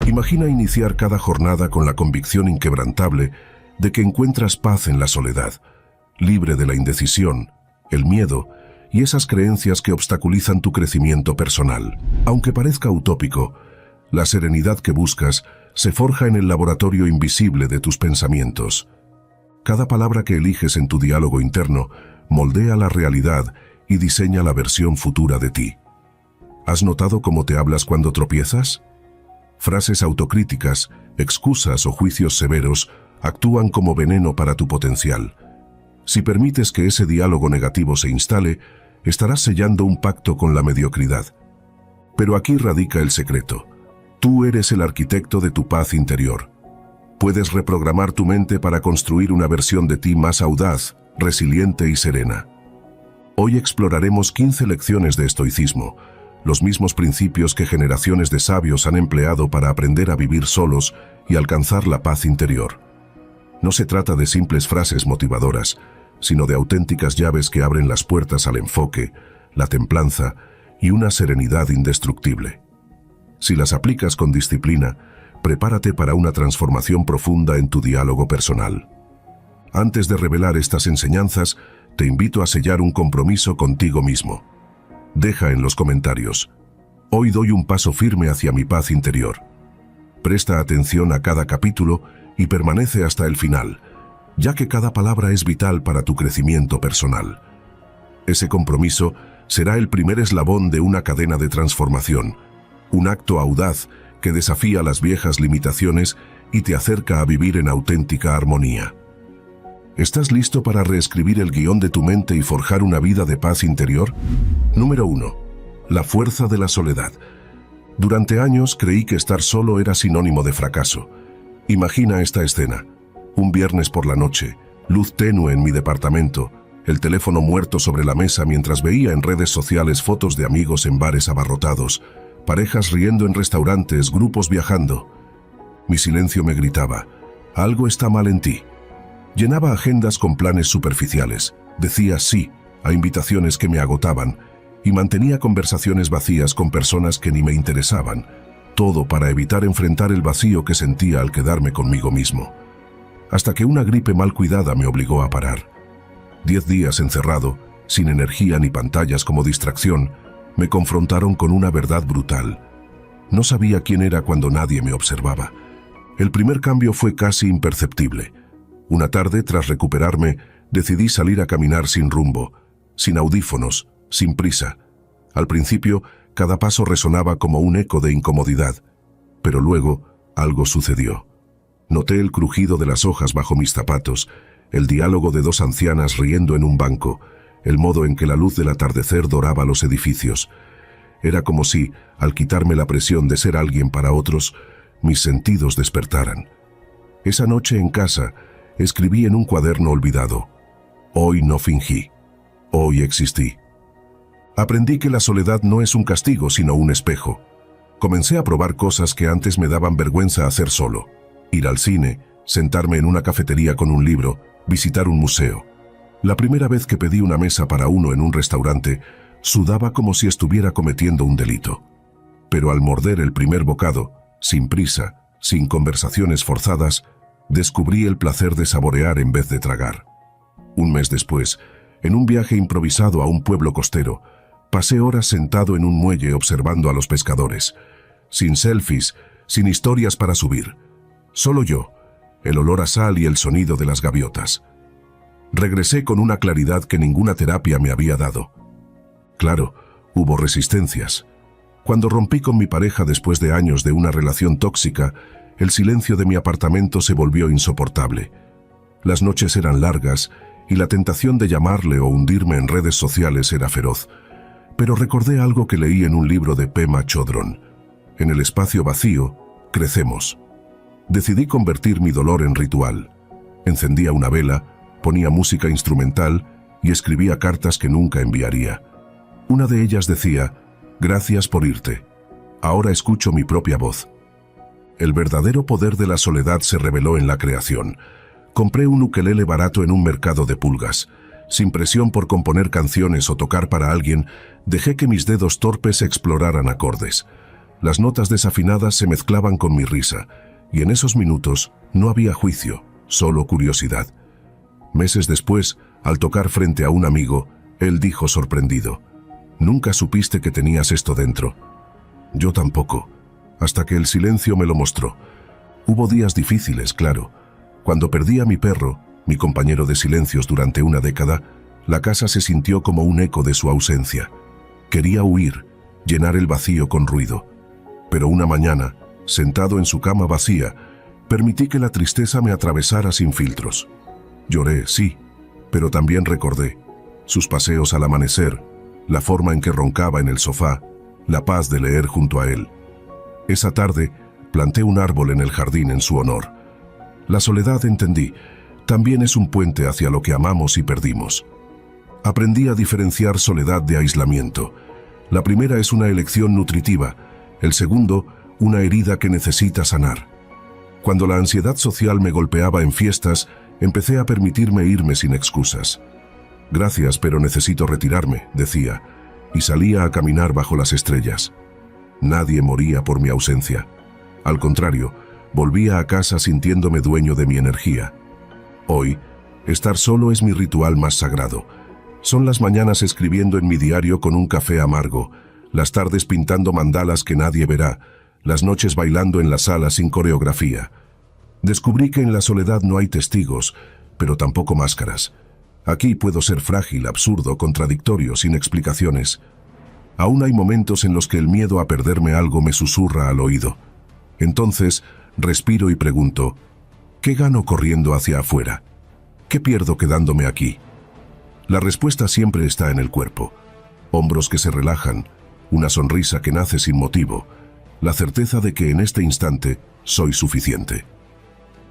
Imagina iniciar cada jornada con la convicción inquebrantable de que encuentras paz en la soledad, libre de la indecisión, el miedo y esas creencias que obstaculizan tu crecimiento personal. Aunque parezca utópico, la serenidad que buscas se forja en el laboratorio invisible de tus pensamientos. Cada palabra que eliges en tu diálogo interno moldea la realidad y diseña la versión futura de ti. ¿Has notado cómo te hablas cuando tropiezas? Frases autocríticas, excusas o juicios severos actúan como veneno para tu potencial. Si permites que ese diálogo negativo se instale, estarás sellando un pacto con la mediocridad. Pero aquí radica el secreto. Tú eres el arquitecto de tu paz interior. Puedes reprogramar tu mente para construir una versión de ti más audaz, resiliente y serena. Hoy exploraremos 15 lecciones de estoicismo, los mismos principios que generaciones de sabios han empleado para aprender a vivir solos y alcanzar la paz interior. No se trata de simples frases motivadoras, sino de auténticas llaves que abren las puertas al enfoque, la templanza y una serenidad indestructible. Si las aplicas con disciplina, prepárate para una transformación profunda en tu diálogo personal. Antes de revelar estas enseñanzas, te invito a sellar un compromiso contigo mismo. Deja en los comentarios: hoy doy un paso firme hacia mi paz interior. Presta atención a cada capítulo y permanece hasta el final, ya que cada palabra es vital para tu crecimiento personal. Ese compromiso será el primer eslabón de una cadena de transformación, un acto audaz que desafía las viejas limitaciones y te acerca a vivir en auténtica armonía. ¿Estás listo para reescribir el guión de tu mente y forjar una vida de paz interior? Número 1. La fuerza de la soledad. Durante años creí que estar solo era sinónimo de fracaso. Imagina esta escena. Un viernes por la noche, luz tenue en mi departamento, el teléfono muerto sobre la mesa mientras veía en redes sociales fotos de amigos en bares abarrotados, parejas riendo en restaurantes, grupos viajando. Mi silencio me gritaba: algo está mal en ti. Llenaba agendas con planes superficiales, decía sí a invitaciones que me agotaban y mantenía conversaciones vacías con personas que ni me interesaban, todo para evitar enfrentar el vacío que sentía al quedarme conmigo mismo. Hasta que una gripe mal cuidada me obligó a parar. 10 días encerrado, sin energía ni pantallas como distracción, me confrontaron con una verdad brutal. No sabía quién era cuando nadie me observaba. El primer cambio fue casi imperceptible. Una tarde, tras recuperarme, decidí salir a caminar sin rumbo, sin audífonos, sin prisa. Al principio, cada paso resonaba como un eco de incomodidad, pero luego algo sucedió. Noté el crujido de las hojas bajo mis zapatos, el diálogo de 2 ancianas riendo en un banco, el modo en que la luz del atardecer doraba los edificios. Era como si, al quitarme la presión de ser alguien para otros, mis sentidos despertaran. Esa noche en casa, escribí en un cuaderno olvidado: hoy no fingí, hoy existí. Aprendí que la soledad no es un castigo, sino un espejo. Comencé a probar cosas que antes me daban vergüenza hacer solo: ir al cine, sentarme en una cafetería con un libro, visitar un museo. La primera vez que pedí una mesa para uno en un restaurante, sudaba como si estuviera cometiendo un delito. Pero al morder el primer bocado, sin prisa, sin conversaciones forzadas, descubrí el placer de saborear en vez de tragar. Un mes después, en un viaje improvisado a un pueblo costero, pasé horas sentado en un muelle observando a los pescadores. Sin selfies, sin historias para subir. Solo yo, el olor a sal y el sonido de las gaviotas. Regresé con una claridad que ninguna terapia me había dado. Claro, hubo resistencias. Cuando rompí con mi pareja después de años de una relación tóxica, el silencio de mi apartamento se volvió insoportable. Las noches eran largas y la tentación de llamarle o hundirme en redes sociales era feroz. Pero recordé algo que leí en un libro de Pema Chodron: en el espacio vacío, crecemos. Decidí convertir mi dolor en ritual. Encendía una vela, ponía música instrumental y escribía cartas que nunca enviaría. Una de ellas decía: gracias por irte. Ahora escucho mi propia voz. El verdadero poder de la soledad se reveló en la creación. Compré un ukelele barato en un mercado de pulgas. Sin presión por componer canciones o tocar para alguien, dejé que mis dedos torpes exploraran acordes. Las notas desafinadas se mezclaban con mi risa, y en esos minutos no había juicio, solo curiosidad. Meses después, al tocar frente a un amigo, él dijo sorprendido: «¿Nunca supiste que tenías esto dentro?» Yo tampoco, hasta que el silencio me lo mostró. Hubo días difíciles, claro. Cuando perdí a mi perro, mi compañero de silencios durante una década, la casa se sintió como un eco de su ausencia. Quería huir, llenar el vacío con ruido. Pero una mañana, sentado en su cama vacía, permití que la tristeza me atravesara sin filtros. Lloré, sí, pero también recordé sus paseos al amanecer, la forma en que roncaba en el sofá, la paz de leer junto a él. Esa tarde, planté un árbol en el jardín en su honor. La soledad, entendí, también es un puente hacia lo que amamos y perdimos. Aprendí a diferenciar soledad de aislamiento. La primera es una elección nutritiva, el segundo, una herida que necesita sanar. Cuando la ansiedad social me golpeaba en fiestas, empecé a permitirme irme sin excusas. «Gracias, pero necesito retirarme», decía, y salía a caminar bajo las estrellas. Nadie moría por mi ausencia. Al contrario, volvía a casa sintiéndome dueño de mi energía. Hoy, estar solo es mi ritual más sagrado. Son las mañanas escribiendo en mi diario con un café amargo, las tardes pintando mandalas que nadie verá, las noches bailando en la sala sin coreografía. Descubrí que en la soledad no hay testigos, pero tampoco máscaras. Aquí puedo ser frágil, absurdo, contradictorio, sin explicaciones. Aún hay momentos en los que el miedo a perderme algo me susurra al oído. Entonces, respiro y pregunto: ¿qué gano corriendo hacia afuera? ¿Qué pierdo quedándome aquí? La respuesta siempre está en el cuerpo. Hombros que se relajan, una sonrisa que nace sin motivo, la certeza de que en este instante soy suficiente.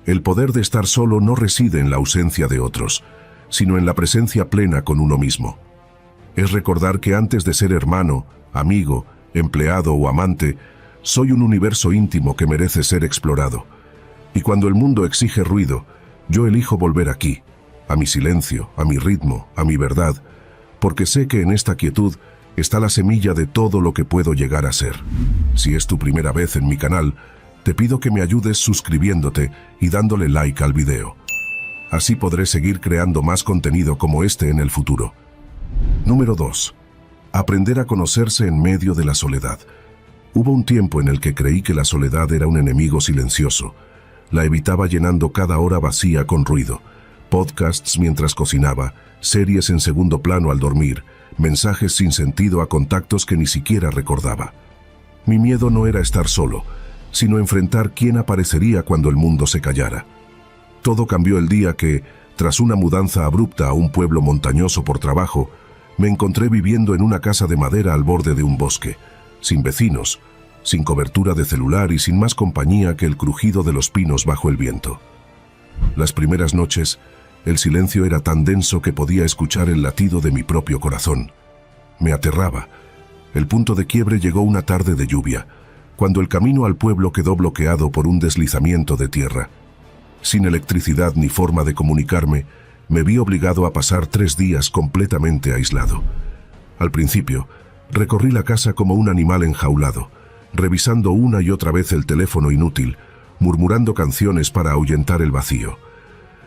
El poder de estar solo no reside en la ausencia de otros, sino en la presencia plena con uno mismo. Es recordar que antes de ser hermano, amigo, empleado o amante, soy un universo íntimo que merece ser explorado. Y cuando el mundo exige ruido, yo elijo volver aquí, a mi silencio, a mi ritmo, a mi verdad, porque sé que en esta quietud está la semilla de todo lo que puedo llegar a ser. Si es tu primera vez en mi canal, te pido que me ayudes suscribiéndote y dándole like al video. Así podré seguir creando más contenido como este en el futuro. Número 2. Aprender a conocerse en medio de la soledad. Hubo un tiempo en el que creí que la soledad era un enemigo silencioso. La evitaba llenando cada hora vacía con ruido. Podcasts mientras cocinaba, series en segundo plano al dormir, mensajes sin sentido a contactos que ni siquiera recordaba. Mi miedo no era estar solo, sino enfrentar quién aparecería cuando el mundo se callara. Todo cambió el día que, tras una mudanza abrupta a un pueblo montañoso por trabajo, me encontré viviendo en una casa de madera al borde de un bosque, sin vecinos, sin cobertura de celular y sin más compañía que el crujido de los pinos bajo el viento. Las primeras noches, el silencio era tan denso que podía escuchar el latido de mi propio corazón. Me aterraba. El punto de quiebre llegó una tarde de lluvia, cuando el camino al pueblo quedó bloqueado por un deslizamiento de tierra. Sin electricidad ni forma de comunicarme, me vi obligado a pasar 3 días completamente aislado. Al principio, recorrí la casa como un animal enjaulado, revisando una y otra vez el teléfono inútil, murmurando canciones para ahuyentar el vacío.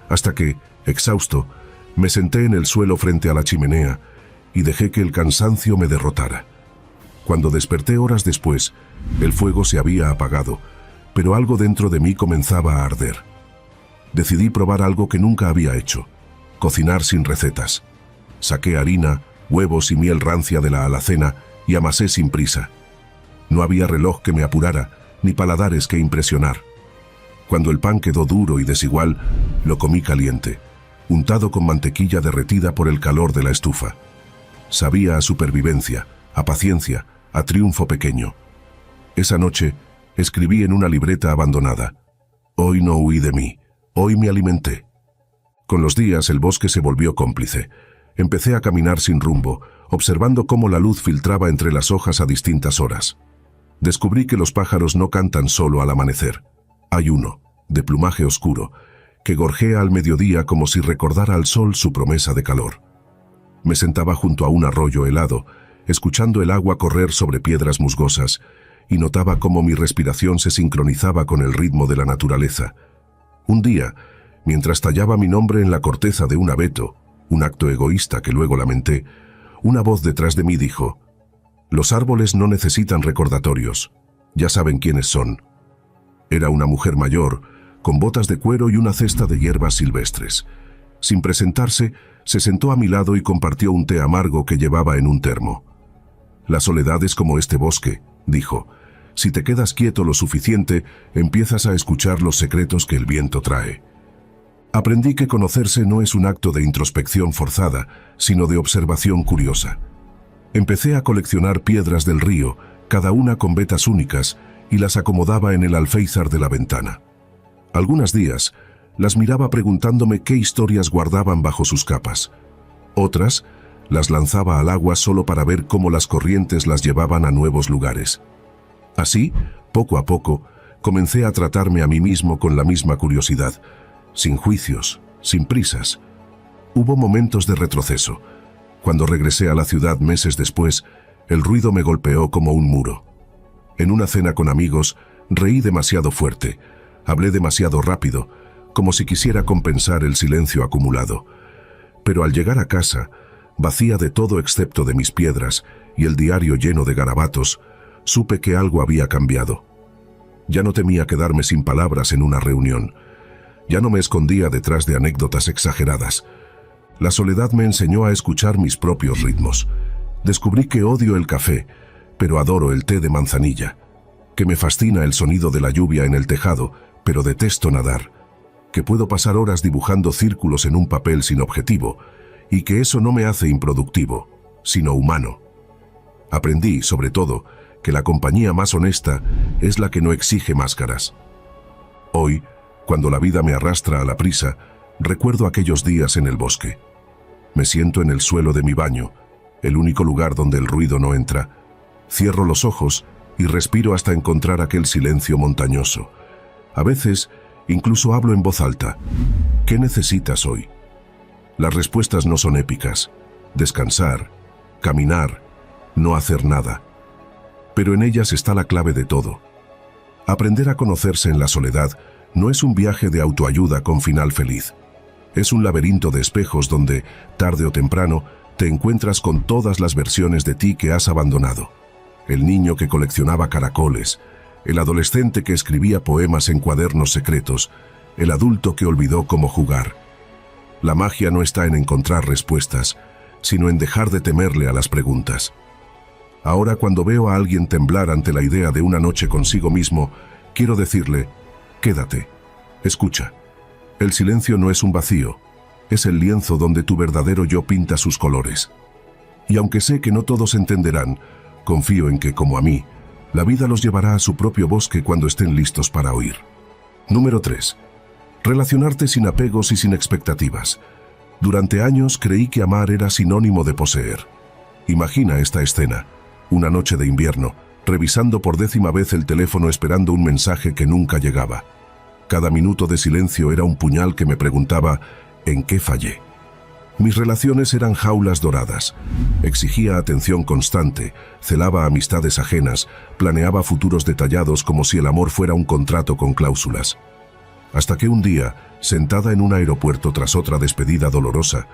Hasta que, exhausto, me senté en el suelo frente a la chimenea y dejé que el cansancio me derrotara. Cuando desperté horas después, el fuego se había apagado, pero algo dentro de mí comenzaba a arder. Decidí probar algo que nunca había hecho: cocinar sin recetas. Saqué harina, huevos y miel rancia de la alacena y amasé sin prisa. No había reloj que me apurara, ni paladares que impresionar. Cuando el pan quedó duro y desigual, lo comí caliente, untado con mantequilla derretida por el calor de la estufa. Sabía a supervivencia, a paciencia, a triunfo pequeño. Esa noche, escribí en una libreta abandonada: «Hoy no huí de mí, hoy me alimenté». Con los días el bosque se volvió cómplice. Empecé a caminar sin rumbo, observando cómo la luz filtraba entre las hojas a distintas horas. Descubrí que los pájaros no cantan solo al amanecer. Hay uno, de plumaje oscuro, que gorjea al mediodía como si recordara al sol su promesa de calor. Me sentaba junto a un arroyo helado, escuchando el agua correr sobre piedras musgosas, y notaba cómo mi respiración se sincronizaba con el ritmo de la naturaleza. Un día, mientras tallaba mi nombre en la corteza de un abeto, un acto egoísta que luego lamenté, una voz detrás de mí dijo: «Los árboles no necesitan recordatorios, ya saben quiénes son». Era una mujer mayor, con botas de cuero y una cesta de hierbas silvestres. Sin presentarse, se sentó a mi lado y compartió un té amargo que llevaba en un termo. «La soledad es como este bosque», dijo. «Si te quedas quieto lo suficiente, empiezas a escuchar los secretos que el viento trae». Aprendí que conocerse no es un acto de introspección forzada, sino de observación curiosa. Empecé a coleccionar piedras del río, cada una con vetas únicas, y las acomodaba en el alféizar de la ventana. Algunos días, las miraba preguntándome qué historias guardaban bajo sus capas. Otras, las lanzaba al agua solo para ver cómo las corrientes las llevaban a nuevos lugares. Así, poco a poco, comencé a tratarme a mí mismo con la misma curiosidad, sin juicios, sin prisas. Hubo momentos de retroceso. Cuando regresé a la ciudad meses después, el ruido me golpeó como un muro. En una cena con amigos, reí demasiado fuerte, hablé demasiado rápido, como si quisiera compensar el silencio acumulado. Pero al llegar a casa, vacía de todo excepto de mis piedras y el diario lleno de garabatos, supe que algo había cambiado. Ya no temía quedarme sin palabras en una reunión. Ya no me escondía detrás de anécdotas exageradas. La soledad me enseñó a escuchar mis propios ritmos. Descubrí que odio el café, pero adoro el té de manzanilla, que me fascina el sonido de la lluvia en el tejado, pero detesto nadar, que puedo pasar horas dibujando círculos en un papel sin objetivo, y que eso no me hace improductivo, sino humano. Aprendí, sobre todo, que la compañía más honesta es la que no exige máscaras. Hoy, cuando la vida me arrastra a la prisa, recuerdo aquellos días en el bosque. Me siento en el suelo de mi baño, el único lugar donde el ruido no entra. Cierro los ojos y respiro hasta encontrar aquel silencio montañoso. A veces, incluso hablo en voz alta. ¿Qué necesitas hoy? Las respuestas no son épicas. Descansar, caminar, no hacer nada. Pero en ellas está la clave de todo. Aprender a conocerse en la soledad no es un viaje de autoayuda con final feliz. Es un laberinto de espejos donde, tarde o temprano, te encuentras con todas las versiones de ti que has abandonado. El niño que coleccionaba caracoles, el adolescente que escribía poemas en cuadernos secretos, el adulto que olvidó cómo jugar. La magia no está en encontrar respuestas, sino en dejar de temerle a las preguntas. Ahora, cuando veo a alguien temblar ante la idea de una noche consigo mismo, quiero decirle: quédate, escucha. El silencio no es un vacío, es el lienzo donde tu verdadero yo pinta sus colores. Y aunque sé que no todos entenderán, confío en que, como a mí, la vida los llevará a su propio bosque cuando estén listos para oír. Número 3. Relacionarte sin apegos y sin expectativas. Durante años creí que amar era sinónimo de poseer. Imagina esta escena: una noche de invierno, revisando por 10ª vez el teléfono esperando un mensaje que nunca llegaba. Cada minuto de silencio era un puñal que me preguntaba: ¿en qué fallé? Mis relaciones eran jaulas doradas. Exigía atención constante, celaba amistades ajenas, planeaba futuros detallados como si el amor fuera un contrato con cláusulas. Hasta que un día, sentada en un aeropuerto tras otra despedida dolorosa,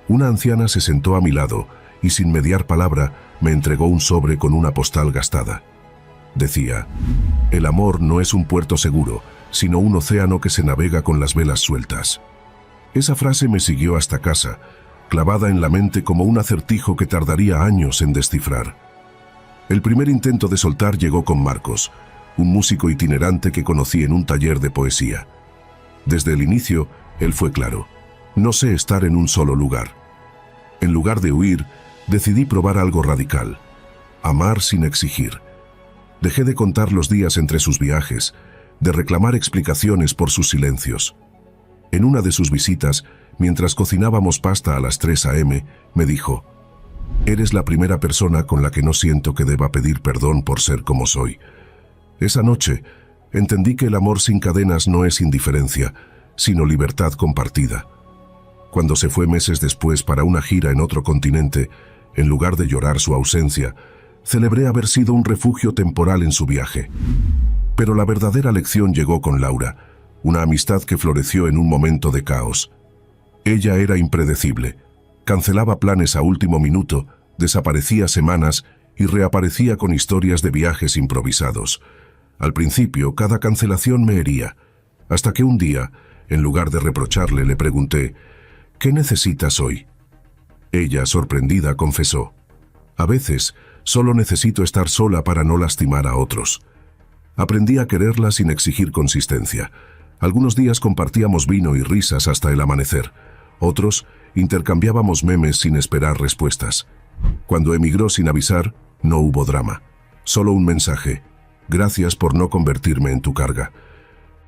una anciana se sentó a mi lado y, sin mediar palabra, me entregó un sobre con una postal gastada. Decía: el amor no es un puerto seguro, sino un océano que se navega con las velas sueltas. Esa frase me siguió hasta casa, clavada en la mente como un acertijo que tardaría años en descifrar. El primer intento de soltar llegó con Marcos, un músico itinerante que conocí en un taller de poesía. Desde el inicio, él fue claro: no sé estar en un solo lugar. En lugar de huir, decidí probar algo radical: amar sin exigir. Dejé de contar los días entre sus viajes, de reclamar explicaciones por sus silencios. En una de sus visitas, mientras cocinábamos pasta a las 3 a.m., me dijo: eres la primera persona con la que no siento que deba pedir perdón por ser como soy. Esa noche, entendí que el amor sin cadenas no es indiferencia, sino libertad compartida. Cuando se fue meses después para una gira en otro continente, en lugar de llorar su ausencia, Celebré haber sido un refugio temporal en su viaje. Pero la verdadera lección llegó con Laura, una amistad que floreció en un momento de caos. Ella era impredecible. Cancelaba planes a último minuto, desaparecía semanas y reaparecía con historias de viajes improvisados. Al principio, cada cancelación me hería, hasta que un día, en lugar de reprocharle, le pregunté: ¿qué necesitas hoy? Ella, sorprendida, confesó: a veces, solo necesito estar sola para no lastimar a otros. Aprendí a quererla sin exigir consistencia. Algunos días compartíamos vino y risas hasta el amanecer. Otros, intercambiábamos memes sin esperar respuestas. Cuando emigró sin avisar, no hubo drama. Solo un mensaje: gracias por no convertirme en tu carga.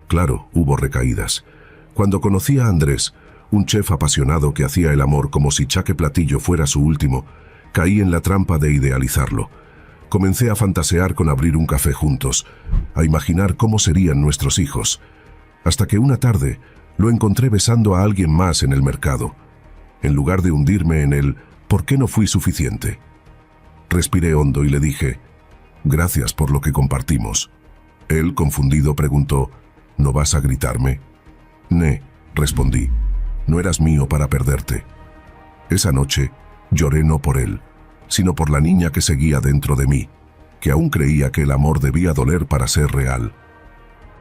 Claro, hubo recaídas. Cuando conocí a Andrés, un chef apasionado que hacía el amor como si Chaque Platillo fuera su último, caí en la trampa de idealizarlo. Comencé a fantasear con abrir un café juntos, a imaginar cómo serían nuestros hijos. Hasta que una tarde lo encontré besando a alguien más en el mercado. En lugar de hundirme en el ¿por qué no fui suficiente? Respiré hondo y le dije: gracias por lo que compartimos. Él, confundido, preguntó: ¿no vas a gritarme? «Ne», respondí. No eras mío para perderte. Esa noche lloré no por él, sino por la niña que seguía dentro de mí, que aún creía que el amor debía doler para ser real.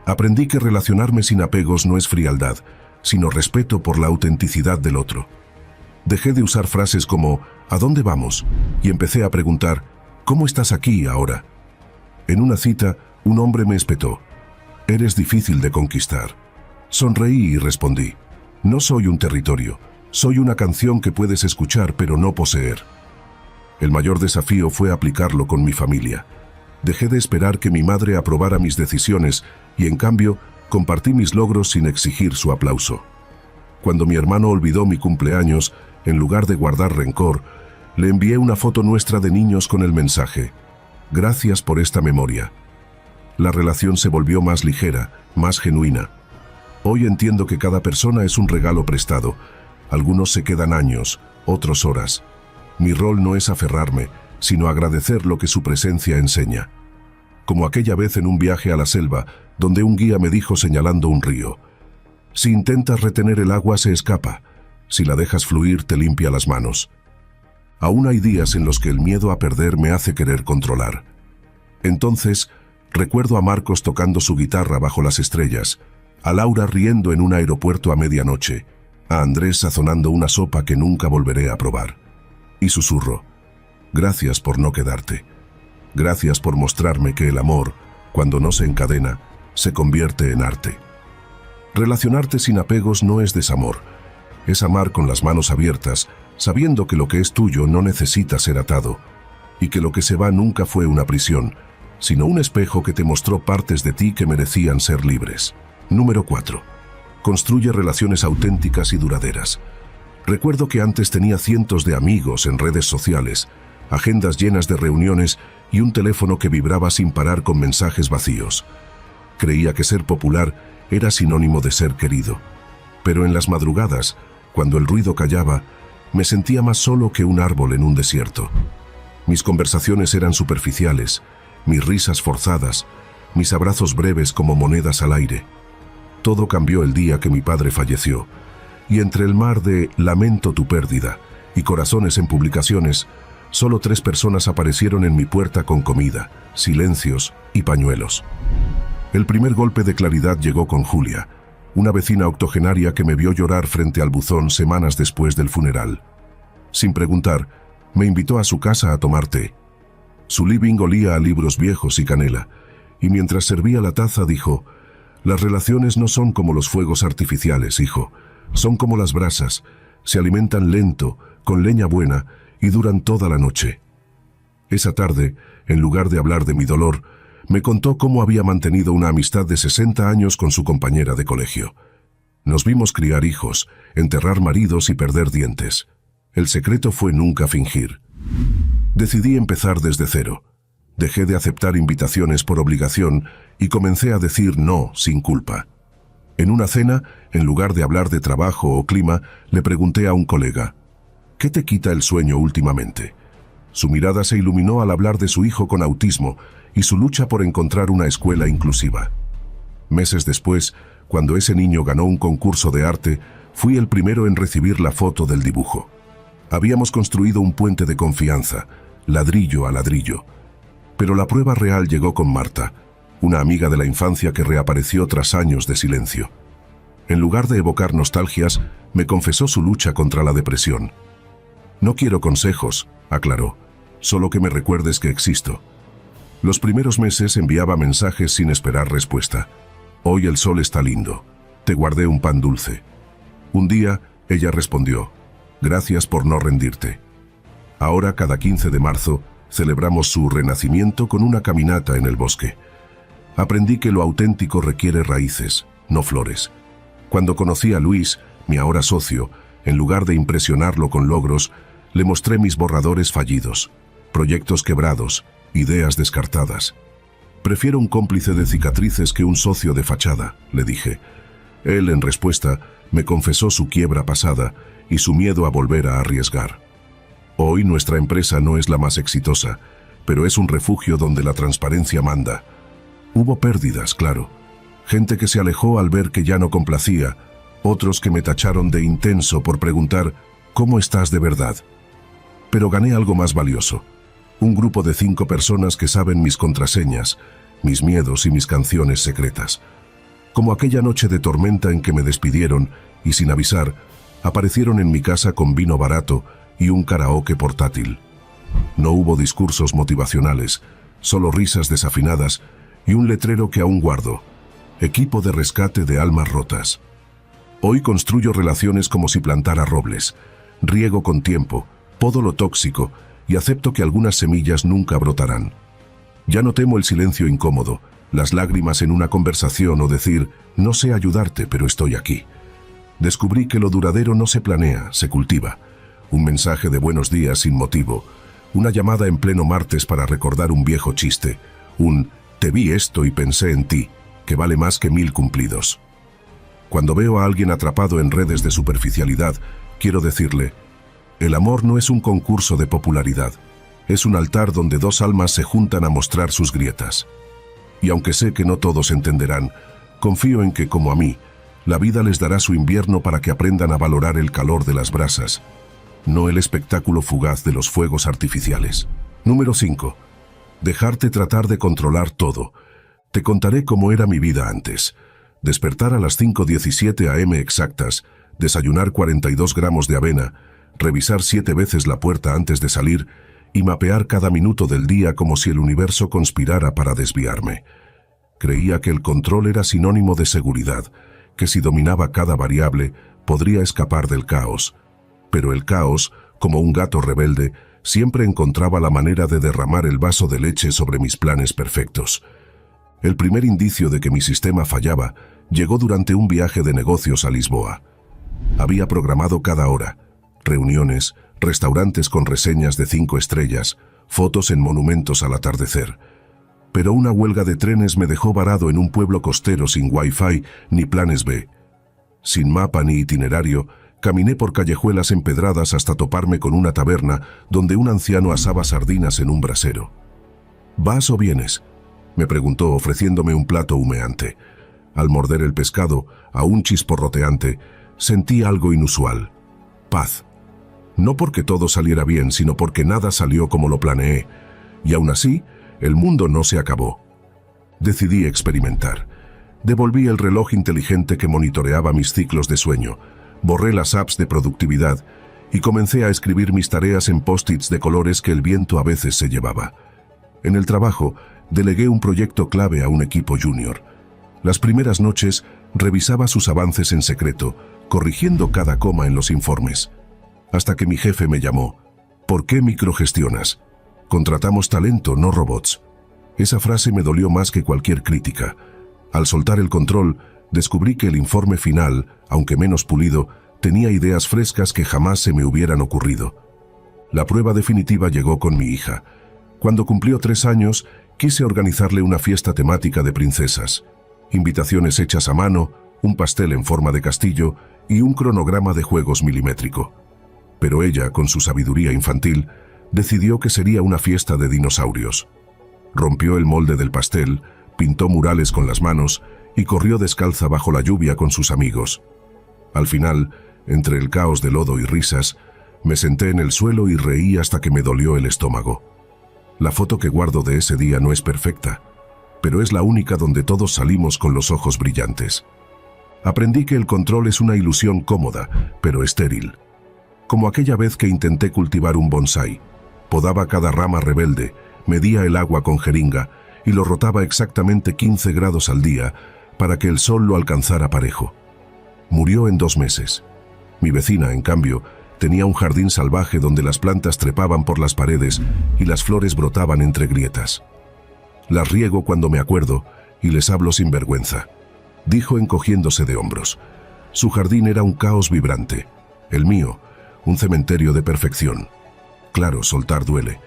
Aprendí que relacionarme sin apegos no es frialdad, sino respeto por la autenticidad del otro. Dejé de usar frases como «¿a dónde vamos?» y empecé a preguntar «¿cómo estás aquí ahora?». En una cita, un hombre me espetó: «Eres difícil de conquistar». Sonreí y respondí: «No soy un territorio, soy una canción que puedes escuchar pero no poseer». El mayor desafío fue aplicarlo con mi familia. Dejé de esperar que mi madre aprobara mis decisiones y, en cambio, compartí mis logros sin exigir su aplauso. Cuando mi hermano olvidó mi cumpleaños, en lugar de guardar rencor, le envié una foto nuestra de niños con el mensaje: «Gracias por esta memoria». La relación se volvió más ligera, más genuina. Hoy entiendo que cada persona es un regalo prestado. Algunos se quedan años, otros horas. Mi rol no es aferrarme, sino agradecer lo que su presencia enseña. Como aquella vez en un viaje a la selva, donde un guía me dijo señalando un río: «Si intentas retener el agua se escapa, si la dejas fluir te limpia las manos». Aún hay días en los que el miedo a perder me hace querer controlar. Entonces, recuerdo a Marcos tocando su guitarra bajo las estrellas, a Laura riendo en un aeropuerto a medianoche, a Andrés sazonando una sopa que nunca volveré a probar. Y susurro: gracias por no quedarte. Gracias por mostrarme que el amor, cuando no se encadena, se convierte en arte. Relacionarte sin apegos no es desamor. Es amar con las manos abiertas, sabiendo que lo que es tuyo no necesita ser atado, y que lo que se va nunca fue una prisión, sino un espejo que te mostró partes de ti que merecían ser libres. Número 4. Construye relaciones auténticas y duraderas. Recuerdo que antes tenía cientos de amigos en redes sociales, agendas llenas de reuniones y un teléfono que vibraba sin parar con mensajes vacíos. Creía que ser popular era sinónimo de ser querido. Pero en las madrugadas, cuando el ruido callaba, me sentía más solo que un árbol en un desierto. Mis conversaciones eran superficiales, mis risas forzadas, mis abrazos breves como monedas al aire. Todo cambió el día que mi padre falleció, y entre el mar de «lamento tu pérdida» y corazones en publicaciones, solo 3 personas aparecieron en mi puerta con comida, silencios y pañuelos. El primer golpe de claridad llegó con Julia, una vecina octogenaria que me vio llorar frente al buzón semanas después del funeral. Sin preguntar, me invitó a su casa a tomar té. Su living olía a libros viejos y canela, y mientras servía la taza dijo: «Las relaciones no son como los fuegos artificiales, hijo. Son como las brasas, se alimentan lento, con leña buena, y duran toda la noche». Esa tarde, en lugar de hablar de mi dolor, me contó cómo había mantenido una amistad de 60 años con su compañera de colegio. Nos vimos criar hijos, enterrar maridos y perder dientes. El secreto fue nunca fingir. Decidí empezar desde cero. Dejé de aceptar invitaciones por obligación y comencé a decir no sin culpa. En una cena, en lugar de hablar de trabajo o clima, le pregunté a un colega: «¿Qué te quita el sueño últimamente?». Su mirada se iluminó al hablar de su hijo con autismo y su lucha por encontrar una escuela inclusiva. Meses después, cuando ese niño ganó un concurso de arte, fui el primero en recibir la foto del dibujo. Habíamos construido un puente de confianza, ladrillo a ladrillo. Pero la prueba real llegó con Marta, una amiga de la infancia que reapareció tras años de silencio. En lugar de evocar nostalgias, me confesó su lucha contra la depresión. «No quiero consejos», aclaró, «solo que me recuerdes que existo». Los primeros meses enviaba mensajes sin esperar respuesta. «Hoy el sol está lindo. Te guardé un pan dulce». Un día, ella respondió, «Gracias por no rendirte». Ahora, cada 15 de marzo, celebramos su renacimiento con una caminata en el bosque. Aprendí que lo auténtico requiere raíces, no flores. Cuando conocí a Luis, mi ahora socio, en lugar de impresionarlo con logros, le mostré mis borradores fallidos, proyectos quebrados, ideas descartadas. «Prefiero un cómplice de cicatrices que un socio de fachada», le dije. Él, en respuesta, me confesó su quiebra pasada y su miedo a volver a arriesgar. Hoy nuestra empresa no es la más exitosa, pero es un refugio donde la transparencia manda. Hubo pérdidas, claro. Gente que se alejó al ver que ya no complacía, otros que me tacharon de intenso por preguntar «¿Cómo estás de verdad?». Pero gané algo más valioso. Un grupo de 5 personas que saben mis contraseñas, mis miedos y mis canciones secretas. Como aquella noche de tormenta en que me despidieron y, sin avisar, aparecieron en mi casa con vino barato y un karaoke portátil. No hubo discursos motivacionales, solo risas desafinadas y un letrero que aún guardo: «Equipo de rescate de almas rotas». Hoy construyo relaciones como si plantara robles. Riego con tiempo, podo lo tóxico y acepto que algunas semillas nunca brotarán. Ya no temo el silencio incómodo, las lágrimas en una conversación o decir «no sé ayudarte, pero estoy aquí». Descubrí que lo duradero no se planea, se cultiva. Un mensaje de buenos días sin motivo, una llamada en pleno martes para recordar un viejo chiste, un «te vi esto y pensé en ti», que vale más que 1000 cumplidos. Cuando veo a alguien atrapado en redes de superficialidad, quiero decirle: el amor no es un concurso de popularidad, es un altar donde 2 almas se juntan a mostrar sus grietas. Y aunque sé que no todos entenderán, confío en que, como a mí, la vida les dará su invierno para que aprendan a valorar el calor de las brasas, no el espectáculo fugaz de los fuegos artificiales. Número 5. Dejarte tratar de controlar todo. Te contaré cómo era mi vida antes. Despertar a las 5:17 am exactas, desayunar 42 gramos de avena, revisar 7 veces la puerta antes de salir y mapear cada minuto del día como si el universo conspirara para desviarme. Creía que el control era sinónimo de seguridad, que si dominaba cada variable podría escapar del caos. Pero el caos, como un gato rebelde, siempre encontraba la manera de derramar el vaso de leche sobre mis planes perfectos. El primer indicio de que mi sistema fallaba llegó durante un viaje de negocios a Lisboa. Había programado cada hora: reuniones, restaurantes con reseñas de 5 estrellas, fotos en monumentos al atardecer. Pero una huelga de trenes me dejó varado en un pueblo costero sin wifi ni planes B. Sin mapa ni itinerario, caminé por callejuelas empedradas hasta toparme con una taberna donde un anciano asaba sardinas en un brasero. «¿Vas o vienes?», me preguntó, ofreciéndome un plato humeante. Al morder el pescado, aún chisporroteante, sentí algo inusual: paz. No porque todo saliera bien, sino porque nada salió como lo planeé. Y aún así, el mundo no se acabó. Decidí experimentar. Devolví el reloj inteligente que monitoreaba mis ciclos de sueño, borré las apps de productividad y comencé a escribir mis tareas en post-its de colores que el viento a veces se llevaba. En el trabajo, delegué un proyecto clave a un equipo junior. Las primeras noches revisaba sus avances en secreto, corrigiendo cada coma en los informes. Hasta que mi jefe me llamó: «¿Por qué microgestionas? Contratamos talento, no robots». Esa frase me dolió más que cualquier crítica. Al soltar el control, descubrí que el informe final, aunque menos pulido, tenía ideas frescas que jamás se me hubieran ocurrido. La prueba definitiva llegó con mi hija. Cuando cumplió 3 años, quise organizarle una fiesta temática de princesas. Invitaciones hechas a mano, un pastel en forma de castillo y un cronograma de juegos milimétrico. Pero ella, con su sabiduría infantil, decidió que sería una fiesta de dinosaurios. Rompió el molde del pastel, pintó murales con las manos y corrió descalza bajo la lluvia con sus amigos. Al final, entre el caos de lodo y risas, me senté en el suelo y reí hasta que me dolió el estómago. La foto que guardo de ese día no es perfecta, pero es la única donde todos salimos con los ojos brillantes. Aprendí que el control es una ilusión cómoda, pero estéril. Como aquella vez que intenté cultivar un bonsái. Podaba cada rama rebelde, medía el agua con jeringa y lo rotaba exactamente 15 grados al día para que el sol lo alcanzara parejo. Murió en 2 meses. Mi vecina, en cambio, tenía un jardín salvaje donde las plantas trepaban por las paredes y las flores brotaban entre grietas. Las riego cuando me acuerdo y les hablo sin vergüenza, dijo encogiéndose de hombros. Su jardín era un caos vibrante. El mío, un cementerio de perfección. Claro, soltar duele.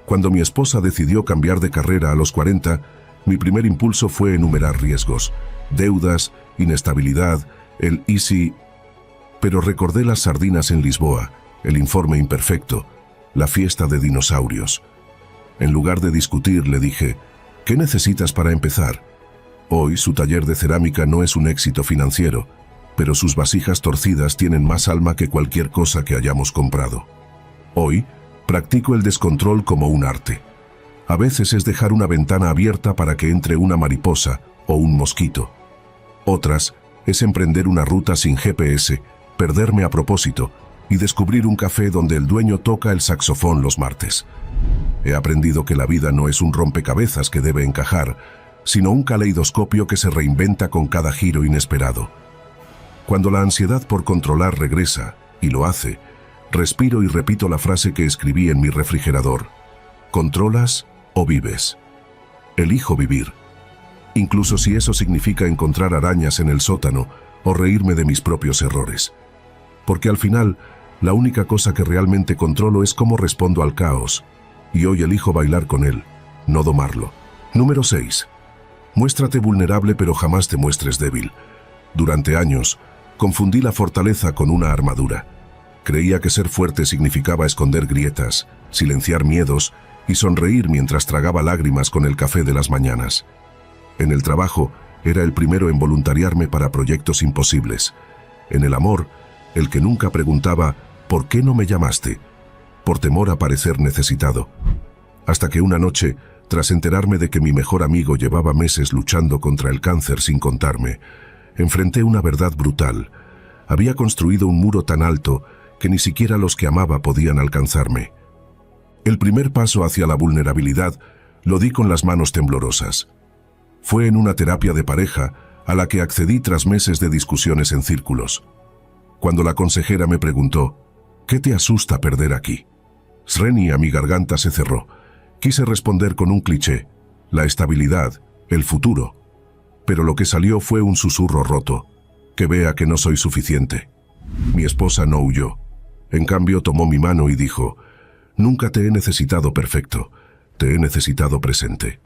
Cuando mi esposa decidió cambiar de carrera a los 40, mi primer impulso fue enumerar riesgos, deudas, inestabilidad, el easy. Pero recordé las sardinas en Lisboa, el informe imperfecto, la fiesta de dinosaurios. En lugar de discutir, le dije, ¿qué necesitas para empezar? Hoy su taller de cerámica no es un éxito financiero, pero sus vasijas torcidas tienen más alma que cualquier cosa que hayamos comprado. Hoy, practico el descontrol como un arte. A veces es dejar una ventana abierta para que entre una mariposa o un mosquito. Otras es emprender una ruta sin GPS, perderme a propósito y descubrir un café donde el dueño toca el saxofón los martes. He aprendido que la vida no es un rompecabezas que debe encajar, sino un caleidoscopio que se reinventa con cada giro inesperado. Cuando la ansiedad por controlar regresa, y lo hace, respiro y repito la frase que escribí en mi refrigerador. ¿Controlas o vives? Elijo vivir. Incluso si eso significa encontrar arañas en el sótano o reírme de mis propios errores. Porque al final, la única cosa que realmente controlo es cómo respondo al caos. Y hoy elijo bailar con él, no domarlo. Número 6. Muéstrate vulnerable pero jamás te muestres débil. Durante años, confundí la fortaleza con una armadura. Creía que ser fuerte significaba esconder grietas, silenciar miedos y sonreír mientras tragaba lágrimas con el café de las mañanas. En el trabajo, era el primero en voluntariarme para proyectos imposibles. En el amor, el que nunca preguntaba ¿por qué no me llamaste?, por temor a parecer necesitado. Hasta que una noche, tras enterarme de que mi mejor amigo llevaba meses luchando contra el cáncer sin contarme, enfrenté una verdad brutal. Había construido un muro tan alto que ni siquiera los que amaba podían alcanzarme. El primer paso hacia la vulnerabilidad lo di con las manos temblorosas. Fue en una terapia de pareja a la que accedí tras meses de discusiones en círculos. Cuando la consejera me preguntó, ¿qué te asusta perder aquí? Sreni, a mi garganta se cerró. Quise responder con un cliché, la estabilidad, el futuro. Pero lo que salió fue un susurro roto, que vea que no soy suficiente. Mi esposa no huyó. En cambio tomó mi mano y dijo, nunca te he necesitado perfecto, te he necesitado presente.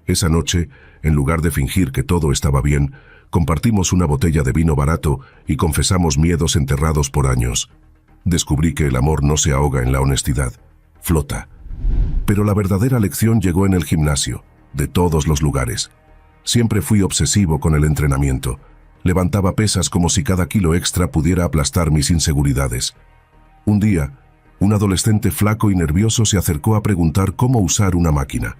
Esa noche, en lugar de fingir que todo estaba bien, compartimos una botella de vino barato y confesamos miedos enterrados por años. Descubrí que el amor no se ahoga en la honestidad, flota. Pero la verdadera lección llegó en el gimnasio, de todos los lugares. Siempre fui obsesivo con el entrenamiento. Levantaba pesas como si cada kilo extra pudiera aplastar mis inseguridades. Un día, un adolescente flaco y nervioso se acercó a preguntar cómo usar una máquina.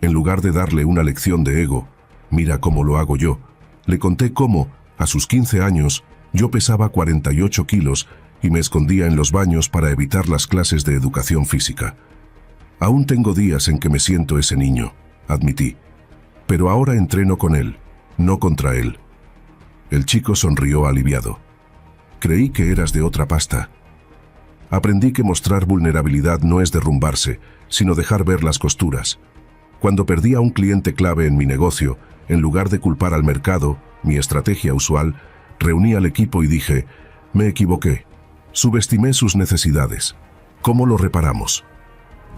En lugar de darle una lección de ego, mira cómo lo hago yo, le conté cómo, a sus 15 años, yo pesaba 48 kilos y me escondía en los baños para evitar las clases de educación física. Aún tengo días en que me siento ese niño, admití. Pero ahora entreno con él, no contra él. El chico sonrió aliviado. Creí que eras de otra pasta. Aprendí que mostrar vulnerabilidad no es derrumbarse, sino dejar ver las costuras. Cuando perdí a un cliente clave en mi negocio, en lugar de culpar al mercado, mi estrategia usual, reuní al equipo y dije, me equivoqué. Subestimé sus necesidades. ¿Cómo lo reparamos?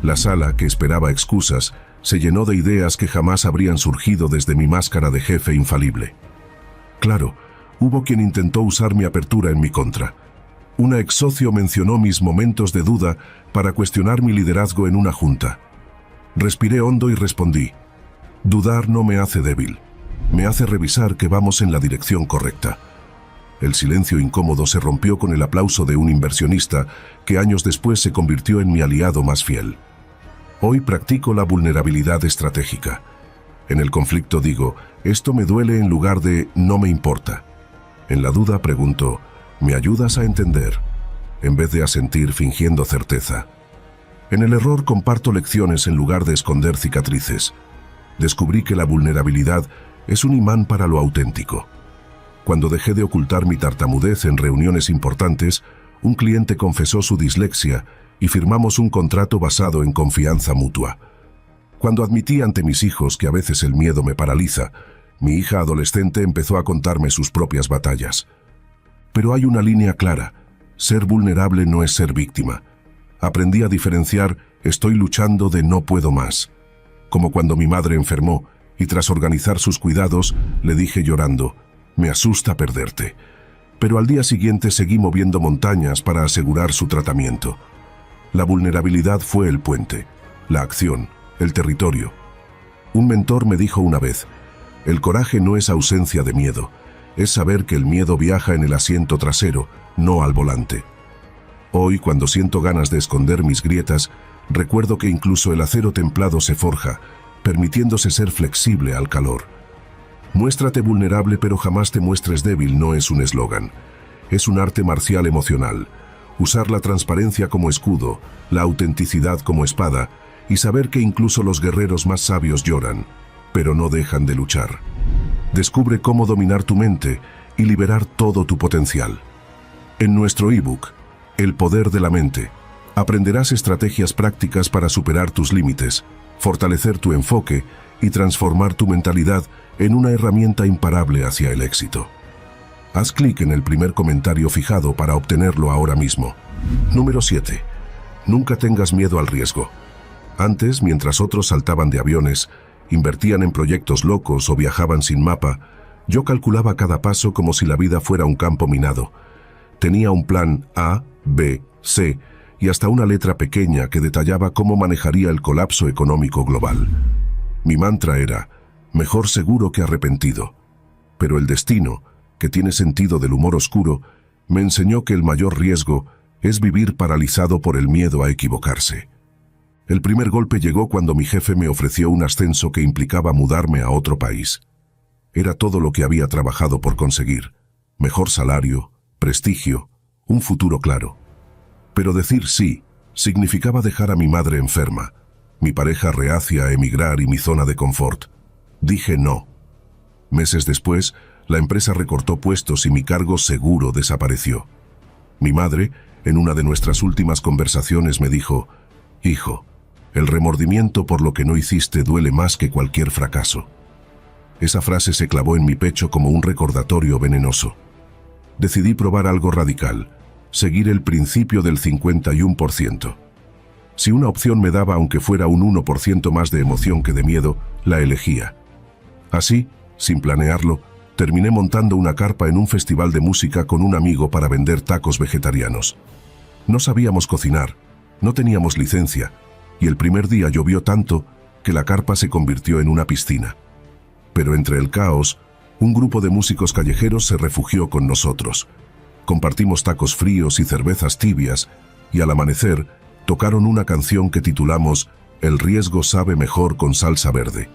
La sala, que esperaba excusas, se llenó de ideas que jamás habrían surgido desde mi máscara de jefe infalible. Claro, hubo quien intentó usar mi apertura en mi contra. Una ex socio mencionó mis momentos de duda para cuestionar mi liderazgo en una junta. Respiré hondo y respondí: dudar no me hace débil, me hace revisar que vamos en la dirección correcta. El silencio incómodo se rompió con el aplauso de un inversionista que años después se convirtió en mi aliado más fiel. Hoy practico la vulnerabilidad estratégica. En el conflicto digo: esto me duele, en lugar de no me importa. En la duda pregunto: ¿me ayudas a entender?, en vez de asentir fingiendo certeza. En el error comparto lecciones en lugar de esconder cicatrices. Descubrí que la vulnerabilidad es un imán para lo auténtico. Cuando dejé de ocultar mi tartamudez en reuniones importantes, un cliente confesó su dislexia y firmamos un contrato basado en confianza mutua. Cuando admití ante mis hijos que a veces el miedo me paraliza, mi hija adolescente empezó a contarme sus propias batallas. Pero hay una línea clara: ser vulnerable no es ser víctima. Aprendí a diferenciar estoy luchando de no puedo más. Como cuando mi madre enfermó y tras organizar sus cuidados le dije llorando: me asusta perderte. Pero al día siguiente seguí moviendo montañas para asegurar su tratamiento. La vulnerabilidad fue el puente, la acción, el territorio. Un mentor me dijo una vez: el coraje no es ausencia de miedo, es saber que el miedo viaja en el asiento trasero, no al volante. Hoy, cuando siento ganas de esconder mis grietas, recuerdo que incluso el acero templado se forja, permitiéndose ser flexible al calor. Muéstrate vulnerable pero jamás te muestres débil no es un eslogan. Es un arte marcial emocional. Usar la transparencia como escudo, la autenticidad como espada, y saber que incluso los guerreros más sabios lloran, pero no dejan de luchar. Descubre cómo dominar tu mente y liberar todo tu potencial. En nuestro ebook, El poder de la mente, aprenderás estrategias prácticas para superar tus límites, fortalecer tu enfoque y transformar tu mentalidad en una herramienta imparable hacia el éxito. Haz clic en el primer comentario fijado para obtenerlo ahora mismo. Número 7. Nunca tengas miedo al riesgo. Antes, mientras otros saltaban de aviones, invertían en proyectos locos o viajaban sin mapa, yo calculaba cada paso como si la vida fuera un campo minado. Tenía un plan A, B, C y hasta una letra pequeña que detallaba cómo manejaría el colapso económico global. Mi mantra era: mejor seguro que arrepentido. Pero el destino, que tiene sentido del humor oscuro, me enseñó que el mayor riesgo es vivir paralizado por el miedo a equivocarse. El primer golpe llegó cuando mi jefe me ofreció un ascenso que implicaba mudarme a otro país. Era todo lo que había trabajado por conseguir: mejor salario, prestigio, un futuro claro. Pero decir sí significaba dejar a mi madre enferma, mi pareja reacia a emigrar y mi zona de confort. Dije no. Meses después, la empresa recortó puestos y mi cargo seguro desapareció. Mi madre, en una de nuestras últimas conversaciones, me dijo: hijo, el remordimiento por lo que no hiciste duele más que cualquier fracaso. Esa frase se clavó en mi pecho como un recordatorio venenoso. Decidí probar algo radical: seguir el principio del 51%. Si una opción me daba aunque fuera un 1% más de emoción que de miedo, la elegía. Así, sin planearlo, terminé montando una carpa en un festival de música con un amigo para vender tacos vegetarianos. No sabíamos cocinar, no teníamos licencia, y el primer día llovió tanto que la carpa se convirtió en una piscina. Pero entre el caos, un grupo de músicos callejeros se refugió con nosotros. Compartimos tacos fríos y cervezas tibias, y al amanecer tocaron una canción que titulamos El riesgo sabe mejor con salsa verde.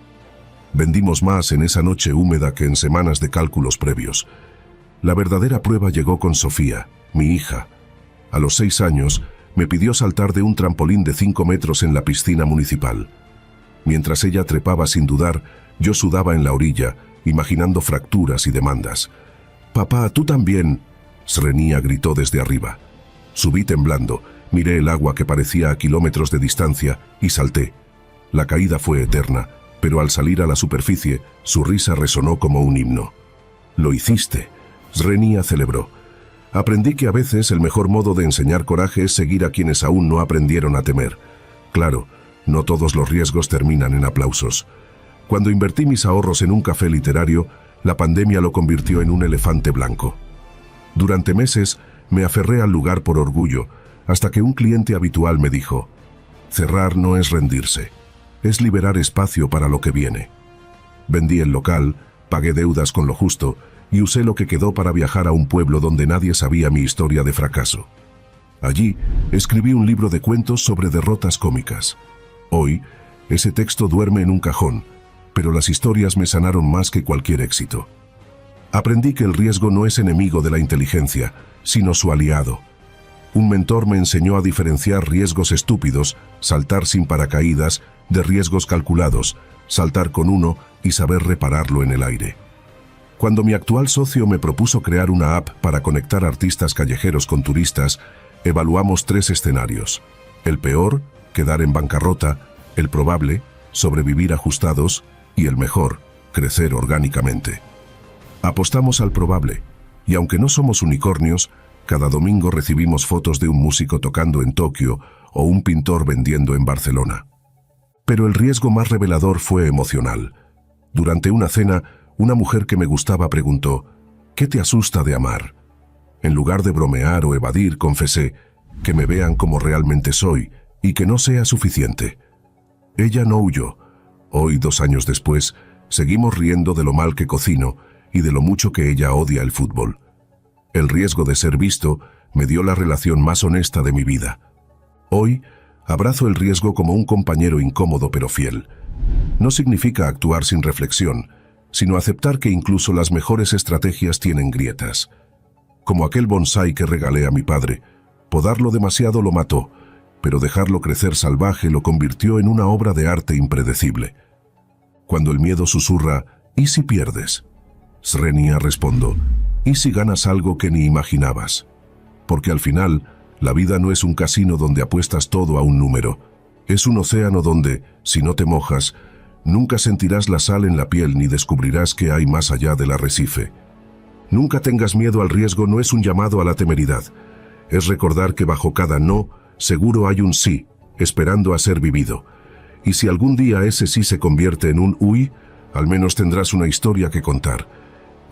Vendimos más en esa noche húmeda que en semanas de cálculos previos. La verdadera prueba llegó con Sofía, mi hija. A los 6 años, me pidió saltar de un trampolín de 5 metros en la piscina municipal. Mientras ella trepaba sin dudar, yo sudaba en la orilla, imaginando fracturas y demandas. «Papá, tú también», Srenia gritó desde arriba. Subí temblando, miré el agua que parecía a kilómetros de distancia y salté. La caída fue eterna, pero al salir a la superficie, su risa resonó como un himno. «Lo hiciste», Srenia celebró. Aprendí que a veces el mejor modo de enseñar coraje es seguir a quienes aún no aprendieron a temer. Claro, no todos los riesgos terminan en aplausos. Cuando invertí mis ahorros en un café literario, la pandemia lo convirtió en un elefante blanco. Durante meses, Me aferré al lugar por orgullo, hasta que un cliente habitual me dijo: cerrar no es rendirse, es liberar espacio para lo que viene. Vendí el local, pagué deudas con lo justo y usé lo que quedó para viajar a un pueblo donde nadie sabía mi historia de fracaso. Allí escribí un libro de cuentos sobre derrotas cómicas. Hoy, ese texto duerme en un cajón, pero las historias me sanaron más que cualquier éxito. Aprendí que el riesgo no es enemigo de la inteligencia, sino su aliado. Un mentor me enseñó a diferenciar riesgos estúpidos, saltar sin paracaídas, de riesgos calculados, saltar con uno y saber repararlo en el aire. Cuando mi actual socio me propuso crear una app para conectar artistas callejeros con turistas, evaluamos 3 escenarios. El peor, quedar en bancarrota; el probable, sobrevivir ajustados; y el mejor, crecer orgánicamente. Apostamos al probable, y aunque no somos unicornios, cada domingo recibimos fotos de un músico tocando en Tokio o un pintor vendiendo en Barcelona. Pero el riesgo más revelador fue emocional. Durante una cena, una mujer que me gustaba preguntó: ¿qué te asusta de amar? En lugar de bromear o evadir, confesé: que me vean como realmente soy y que no sea suficiente. Ella no huyó. Hoy, 2 años después, seguimos riendo de lo mal que cocino y de lo mucho que ella odia el fútbol. El riesgo de ser visto me dio la relación más honesta de mi vida. Hoy, abrazo el riesgo como un compañero incómodo pero fiel. No significa actuar sin reflexión, sino aceptar que incluso las mejores estrategias tienen grietas. Como aquel bonsái que regalé a mi padre, podarlo demasiado lo mató, pero dejarlo crecer salvaje lo convirtió en una obra de arte impredecible. Cuando el miedo susurra: ¿y si pierdes? Srenia, respondo: ¿y si ganas algo que ni imaginabas? Porque al final, la vida no es un casino donde apuestas todo a un número. Es un océano donde, si no te mojas, nunca sentirás la sal en la piel ni descubrirás qué hay más allá del arrecife. Nunca tengas miedo al riesgo no es un llamado a la temeridad. Es recordar que bajo cada no, seguro hay un sí, esperando a ser vivido. Y si algún día ese sí se convierte en un uy, al menos tendrás una historia que contar.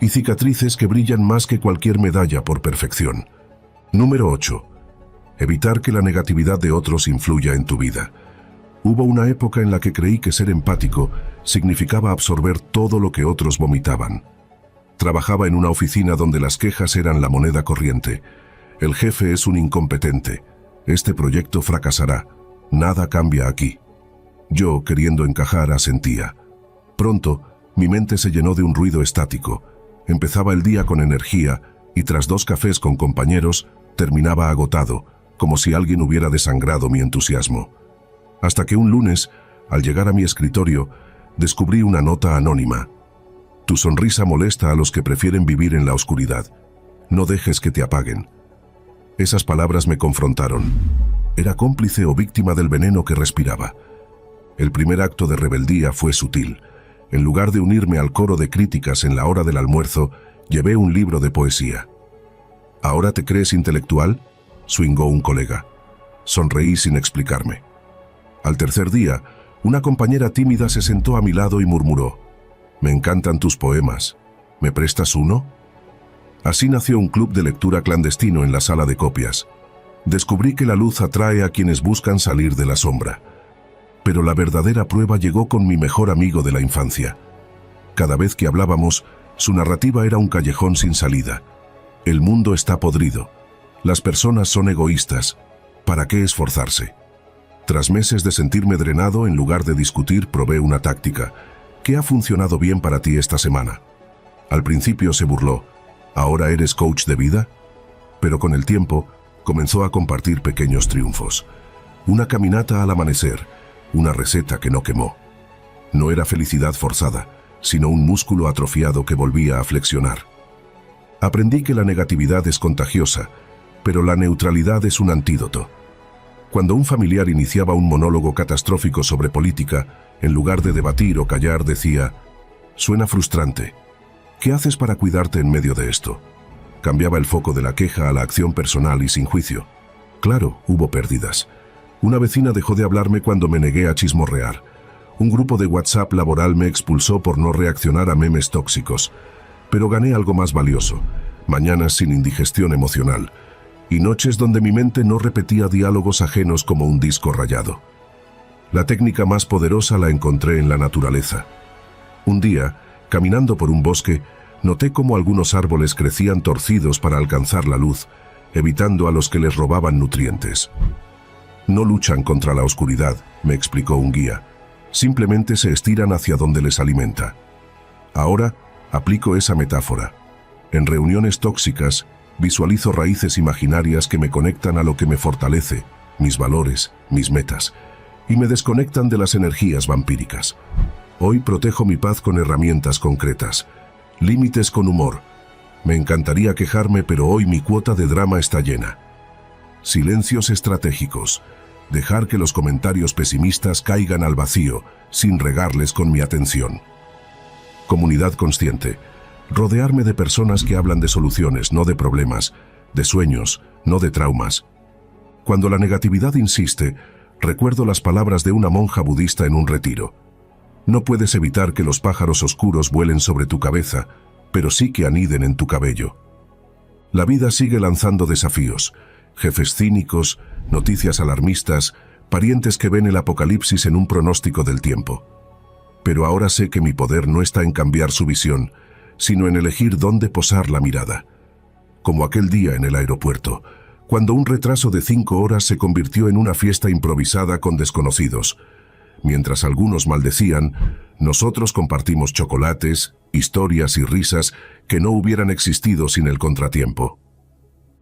Y cicatrices que brillan más que cualquier medalla por perfección. Número 8. Evitar que la negatividad de otros influya en tu vida. Hubo una época en la que creí que ser empático significaba absorber todo lo que otros vomitaban. Trabajaba en una oficina donde las quejas eran la moneda corriente. El jefe es un incompetente. Este proyecto fracasará. Nada cambia aquí. Yo, queriendo encajar, asentía. Pronto, mi mente se llenó de un ruido estático. Empezaba el día con energía y tras 2 cafés con compañeros, terminaba agotado, como si alguien hubiera desangrado mi entusiasmo. Hasta que un lunes, al llegar a mi escritorio, descubrí una nota anónima. Tu sonrisa molesta a los que prefieren vivir en la oscuridad. No dejes que te apaguen. Esas palabras me confrontaron. ¿Era cómplice o víctima del veneno que respiraba? El primer acto de rebeldía fue sutil. En lugar de unirme al coro de críticas en la hora del almuerzo, llevé un libro de poesía. ¿Ahora te crees intelectual?, swingó un colega. Sonreí sin explicarme. Al tercer día, una compañera tímida se sentó a mi lado y murmuró: «Me encantan tus poemas. ¿Me prestas uno?». Así nació un club de lectura clandestino en la sala de copias. Descubrí que la luz atrae a quienes buscan salir de la sombra. Pero la verdadera prueba llegó con mi mejor amigo de la infancia. Cada vez que hablábamos, su narrativa era un callejón sin salida. El mundo está podrido. Las personas son egoístas. ¿Para qué esforzarse? Tras meses de sentirme drenado, en lugar de discutir, probé una táctica. ¿Qué ha funcionado bien para ti esta semana? Al principio se burló. ¿Ahora eres coach de vida? Pero con el tiempo, comenzó a compartir pequeños triunfos. Una caminata al amanecer, una receta que no quemó. No era felicidad forzada, sino un músculo atrofiado que volvía a flexionar. Aprendí que la negatividad es contagiosa, pero la neutralidad es un antídoto. Cuando un familiar iniciaba un monólogo catastrófico sobre política, en lugar de debatir o callar, decía: «Suena frustrante. ¿Qué haces para cuidarte en medio de esto?». Cambiaba el foco de la queja a la acción personal y sin juicio. Claro, hubo pérdidas. Una vecina dejó de hablarme cuando me negué a chismorrear. Un grupo de WhatsApp laboral me expulsó por no reaccionar a memes tóxicos. Pero gané algo más valioso: mañanas sin indigestión emocional. y noches donde mi mente no repetía diálogos ajenos como un disco rayado. La técnica más poderosa la encontré en la naturaleza. Un día, caminando por un bosque, noté cómo algunos árboles crecían torcidos para alcanzar la luz, evitando a los que les robaban nutrientes. No luchan contra la oscuridad, me explicó un guía. Simplemente se estiran hacia donde les alimenta. Ahora, aplico esa metáfora. En reuniones tóxicas, visualizo raíces imaginarias que me conectan a lo que me fortalece, mis valores, mis metas, y me desconectan de las energías vampíricas. Hoy protejo mi paz con herramientas concretas, límites con humor. Me encantaría quejarme, pero hoy mi cuota de drama está llena. Silencios estratégicos. Dejar que los comentarios pesimistas caigan al vacío, sin regarles con mi atención. Comunidad consciente. Rodearme de personas que hablan de soluciones, no de problemas, de sueños, no de traumas. Cuando la negatividad insiste, recuerdo las palabras de una monja budista en un retiro. No puedes evitar que los pájaros oscuros vuelen sobre tu cabeza, pero sí que aniden en tu cabello. La vida sigue lanzando desafíos, jefes cínicos, noticias alarmistas, parientes que ven el apocalipsis en un pronóstico del tiempo. Pero ahora sé que mi poder no está en cambiar su visión, sino en elegir dónde posar la mirada. Como aquel día en el aeropuerto, cuando un retraso de 5 horas se convirtió en una fiesta improvisada con desconocidos. Mientras algunos maldecían, nosotros compartimos chocolates, historias y risas que no hubieran existido sin el contratiempo.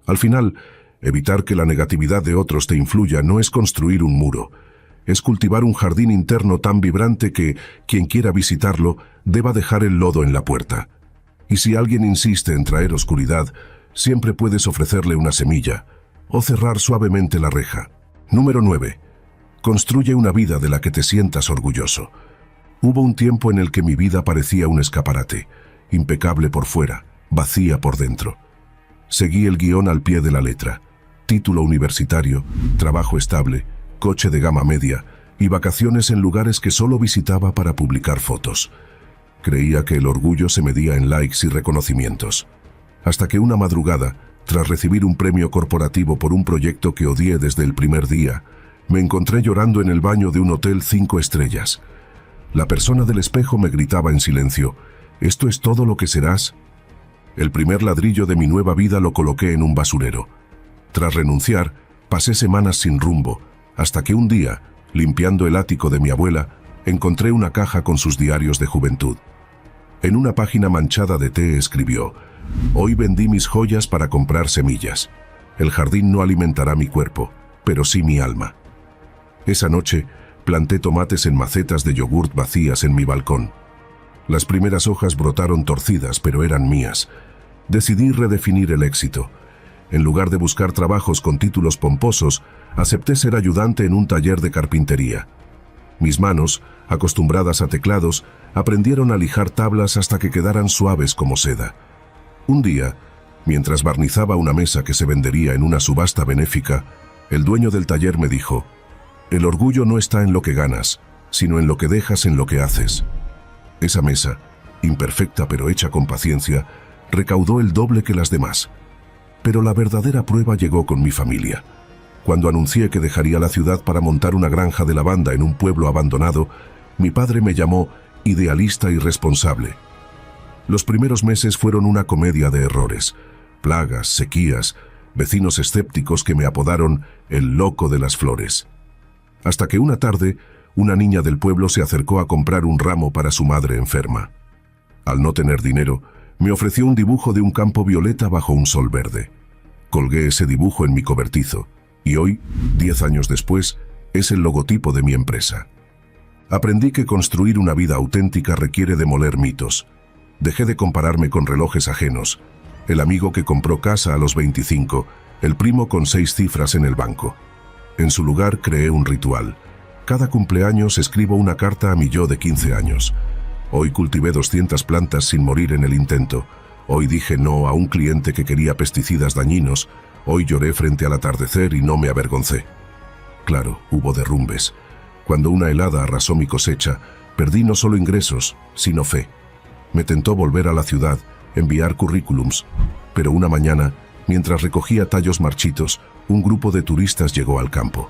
Al final, evitar que la negatividad de otros te influya no es construir un muro, es cultivar un jardín interno tan vibrante que quien quiera visitarlo deba dejar el lodo en la puerta. Y si alguien insiste en traer oscuridad, siempre puedes ofrecerle una semilla o cerrar suavemente la reja. Número 9. Construye una vida de la que te sientas orgulloso. Hubo un tiempo en el que mi vida parecía un escaparate, impecable por fuera, vacía por dentro. Seguí el guión al pie de la letra. Título universitario, trabajo estable, coche de gama media y vacaciones en lugares que solo visitaba para publicar fotos. Creía que el orgullo se medía en likes y reconocimientos. Hasta que una madrugada, tras recibir un premio corporativo por un proyecto que odié desde el primer día, me encontré llorando en el baño de un hotel 5 estrellas. La persona del espejo me gritaba en silencio: ¿esto es todo lo que serás? El primer ladrillo de mi nueva vida lo coloqué en un basurero. Tras renunciar, pasé semanas sin rumbo, hasta que un día, limpiando el ático de mi abuela, encontré una caja con sus diarios de juventud. En una página manchada de té escribió: «Hoy vendí mis joyas para comprar semillas. El jardín no alimentará mi cuerpo, pero sí mi alma». Esa noche, planté tomates en macetas de yogurt vacías en mi balcón. Las primeras hojas brotaron torcidas, pero eran mías. Decidí redefinir el éxito. En lugar de buscar trabajos con títulos pomposos, acepté ser ayudante en un taller de carpintería. Mis manos, acostumbradas a teclados, aprendieron a lijar tablas hasta que quedaran suaves como seda. Un día, mientras barnizaba una mesa que se vendería en una subasta benéfica, el dueño del taller me dijo: «El orgullo no está en lo que ganas, sino en lo que dejas en lo que haces». Esa mesa, imperfecta pero hecha con paciencia, recaudó el doble que las demás. Pero la verdadera prueba llegó con mi familia. Cuando anuncié que dejaría la ciudad para montar una granja de lavanda en un pueblo abandonado, mi padre me llamó idealista y responsable. Los primeros meses fueron una comedia de errores, plagas, sequías, vecinos escépticos que me apodaron el loco de las flores. Hasta que una tarde, una niña del pueblo se acercó a comprar un ramo para su madre enferma. Al no tener dinero, me ofreció un dibujo de un campo violeta bajo un sol verde. Colgué ese dibujo en mi cobertizo, y hoy, 10 años después, es el logotipo de mi empresa. Aprendí que construir una vida auténtica requiere demoler mitos. Dejé de compararme con relojes ajenos, el amigo que compró casa a los 25, el primo con 6 cifras en el banco. En su lugar creé un ritual. Cada cumpleaños escribo una carta a mi yo de 15 años. Hoy cultivé 200 plantas sin morir en el intento. Hoy dije no a un cliente que quería pesticidas dañinos. Hoy lloré frente al atardecer y no me avergoncé. Claro, hubo derrumbes. Cuando una helada arrasó mi cosecha, perdí no solo ingresos, sino fe. Me tentó volver a la ciudad, enviar currículums, pero una mañana Mientras recogía tallos marchitos, un grupo de turistas llegó al campo.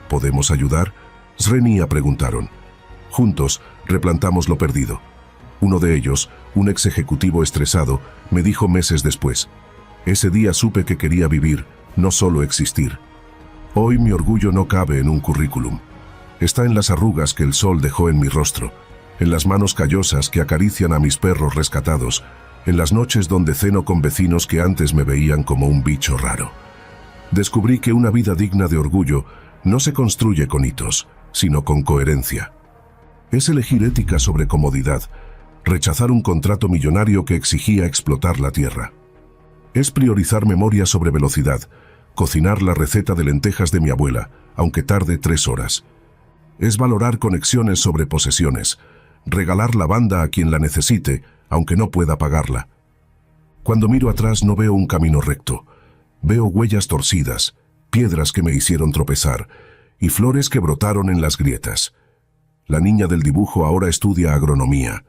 ¿Podemos ayudar?, Srenia preguntaron. Juntos, replantamos lo perdido. Uno de ellos, un ex ejecutivo estresado, me dijo meses después: ese día supe que quería vivir, no solo existir. Hoy mi orgullo no cabe en un currículum. Está en las arrugas que el sol dejó en mi rostro, en las manos callosas que acarician a mis perros rescatados, en las noches donde ceno con vecinos que antes me veían como un bicho raro. Descubrí que una vida digna de orgullo no se construye con hitos, sino con coherencia. Es elegir ética sobre comodidad, rechazar un contrato millonario que exigía explotar la tierra. Es priorizar memoria sobre velocidad, cocinar la receta de lentejas de mi abuela, aunque tarde 3 horas. Es valorar conexiones sobre posesiones, regalar la banda a quien la necesite, aunque no pueda pagarla. Cuando miro atrás no veo un camino recto, veo huellas torcidas, piedras que me hicieron tropezar y flores que brotaron en las grietas. La niña del dibujo ahora estudia agronomía.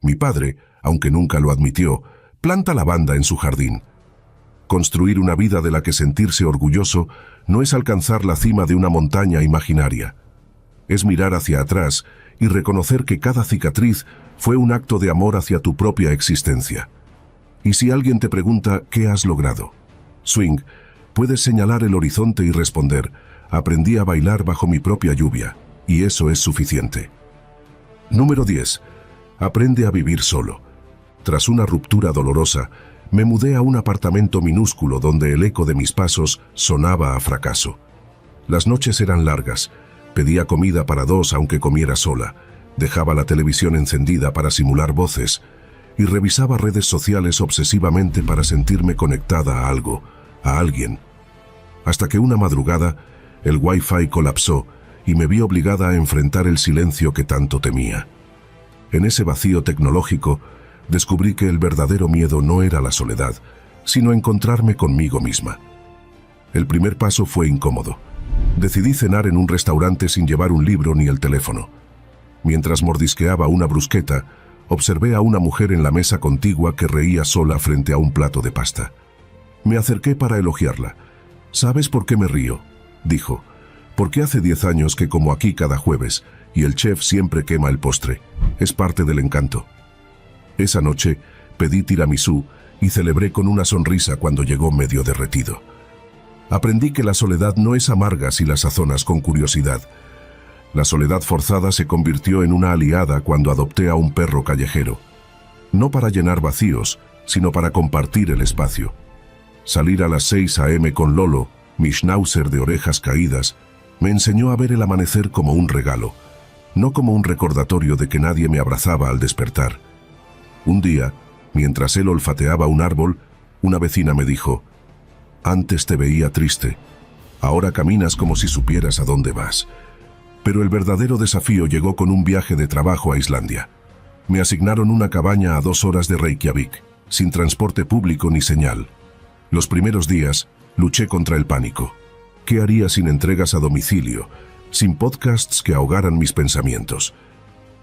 Mi padre, aunque nunca lo admitió, planta lavanda en su jardín. Construir una vida de la que sentirse orgulloso no es alcanzar la cima de una montaña imaginaria. Es mirar hacia atrás y reconocer que cada cicatriz fue un acto de amor hacia tu propia existencia. Y si alguien te pregunta ¿qué has logrado? Swing, puedes señalar el horizonte y responder: aprendí a bailar bajo mi propia lluvia, y eso es suficiente. Número 10. Aprende a vivir solo. Tras una ruptura dolorosa, me mudé a un apartamento minúsculo donde el eco de mis pasos sonaba a fracaso. Las noches eran largas, pedía comida para 2 aunque comiera sola, dejaba la televisión encendida para simular voces y revisaba redes sociales obsesivamente para sentirme conectada a algo, a alguien. Hasta que una madrugada, el Wi-Fi colapsó y me vi obligada a enfrentar el silencio que tanto temía. En ese vacío tecnológico, descubrí que el verdadero miedo no era la soledad, sino encontrarme conmigo misma. El primer paso fue incómodo. Decidí cenar en un restaurante sin llevar un libro ni el teléfono. Mientras mordisqueaba una brusqueta, observé a una mujer en la mesa contigua que reía sola frente a un plato de pasta. Me acerqué para elogiarla. ¿Sabes por qué me río?, dijo. Porque hace 10 años que como aquí cada jueves, y el chef siempre quema el postre. Es parte del encanto. Esa noche pedí tiramisú y celebré con una sonrisa cuando llegó medio derretido. Aprendí que la soledad no es amarga si la sazonas con curiosidad. La soledad forzada se convirtió en una aliada cuando adopté a un perro callejero. No para llenar vacíos, sino para compartir el espacio. Salir a las 6 a.m. con Lolo, mi schnauzer de orejas caídas, me enseñó a ver el amanecer como un regalo, no como un recordatorio de que nadie me abrazaba al despertar. Un día, mientras él olfateaba un árbol, una vecina me dijo: «Antes te veía triste, ahora caminas como si supieras a dónde vas». Pero el verdadero desafío llegó con un viaje de trabajo a Islandia. Me asignaron una cabaña a 2 horas de Reykjavik, sin transporte público ni señal. Los primeros días, luché contra el pánico. ¿Qué haría sin entregas a domicilio, sin podcasts que ahogaran mis pensamientos?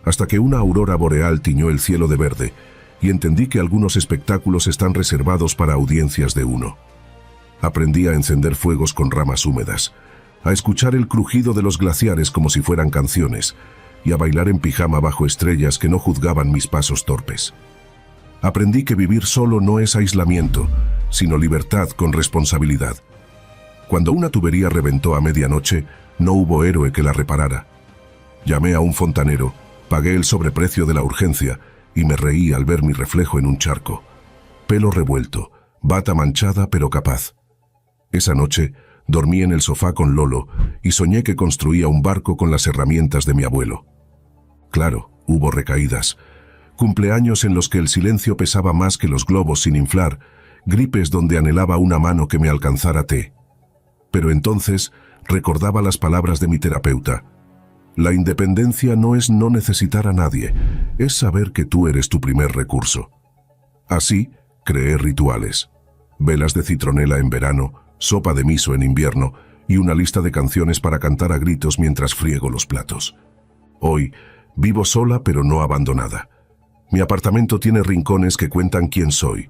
Hasta que una aurora boreal tiñó el cielo de verde y entendí que algunos espectáculos están reservados para audiencias de 1. Aprendí a encender fuegos con ramas húmedas, a escuchar el crujido de los glaciares como si fueran canciones y a bailar en pijama bajo estrellas que no juzgaban mis pasos torpes. Aprendí que vivir solo no es aislamiento, sino libertad con responsabilidad. Cuando una tubería reventó a medianoche, no hubo héroe que la reparara. Llamé a un fontanero, pagué el sobreprecio de la urgencia y me reí al ver mi reflejo en un charco. Pelo revuelto, bata manchada pero capaz. Esa noche, dormí en el sofá con Lolo y soñé que construía un barco con las herramientas de mi abuelo. Claro, hubo recaídas. Cumpleaños en los que el silencio pesaba más que los globos sin inflar, gripes donde anhelaba una mano que me alcanzara té. Pero entonces recordaba las palabras de mi terapeuta. La independencia no es no necesitar a nadie, es saber que tú eres tu primer recurso. Así, creé rituales. Velas de citronela en verano, sopa de miso en invierno y una lista de canciones para cantar a gritos mientras friego los platos. Hoy, vivo sola pero no abandonada. Mi apartamento tiene rincones que cuentan quién soy,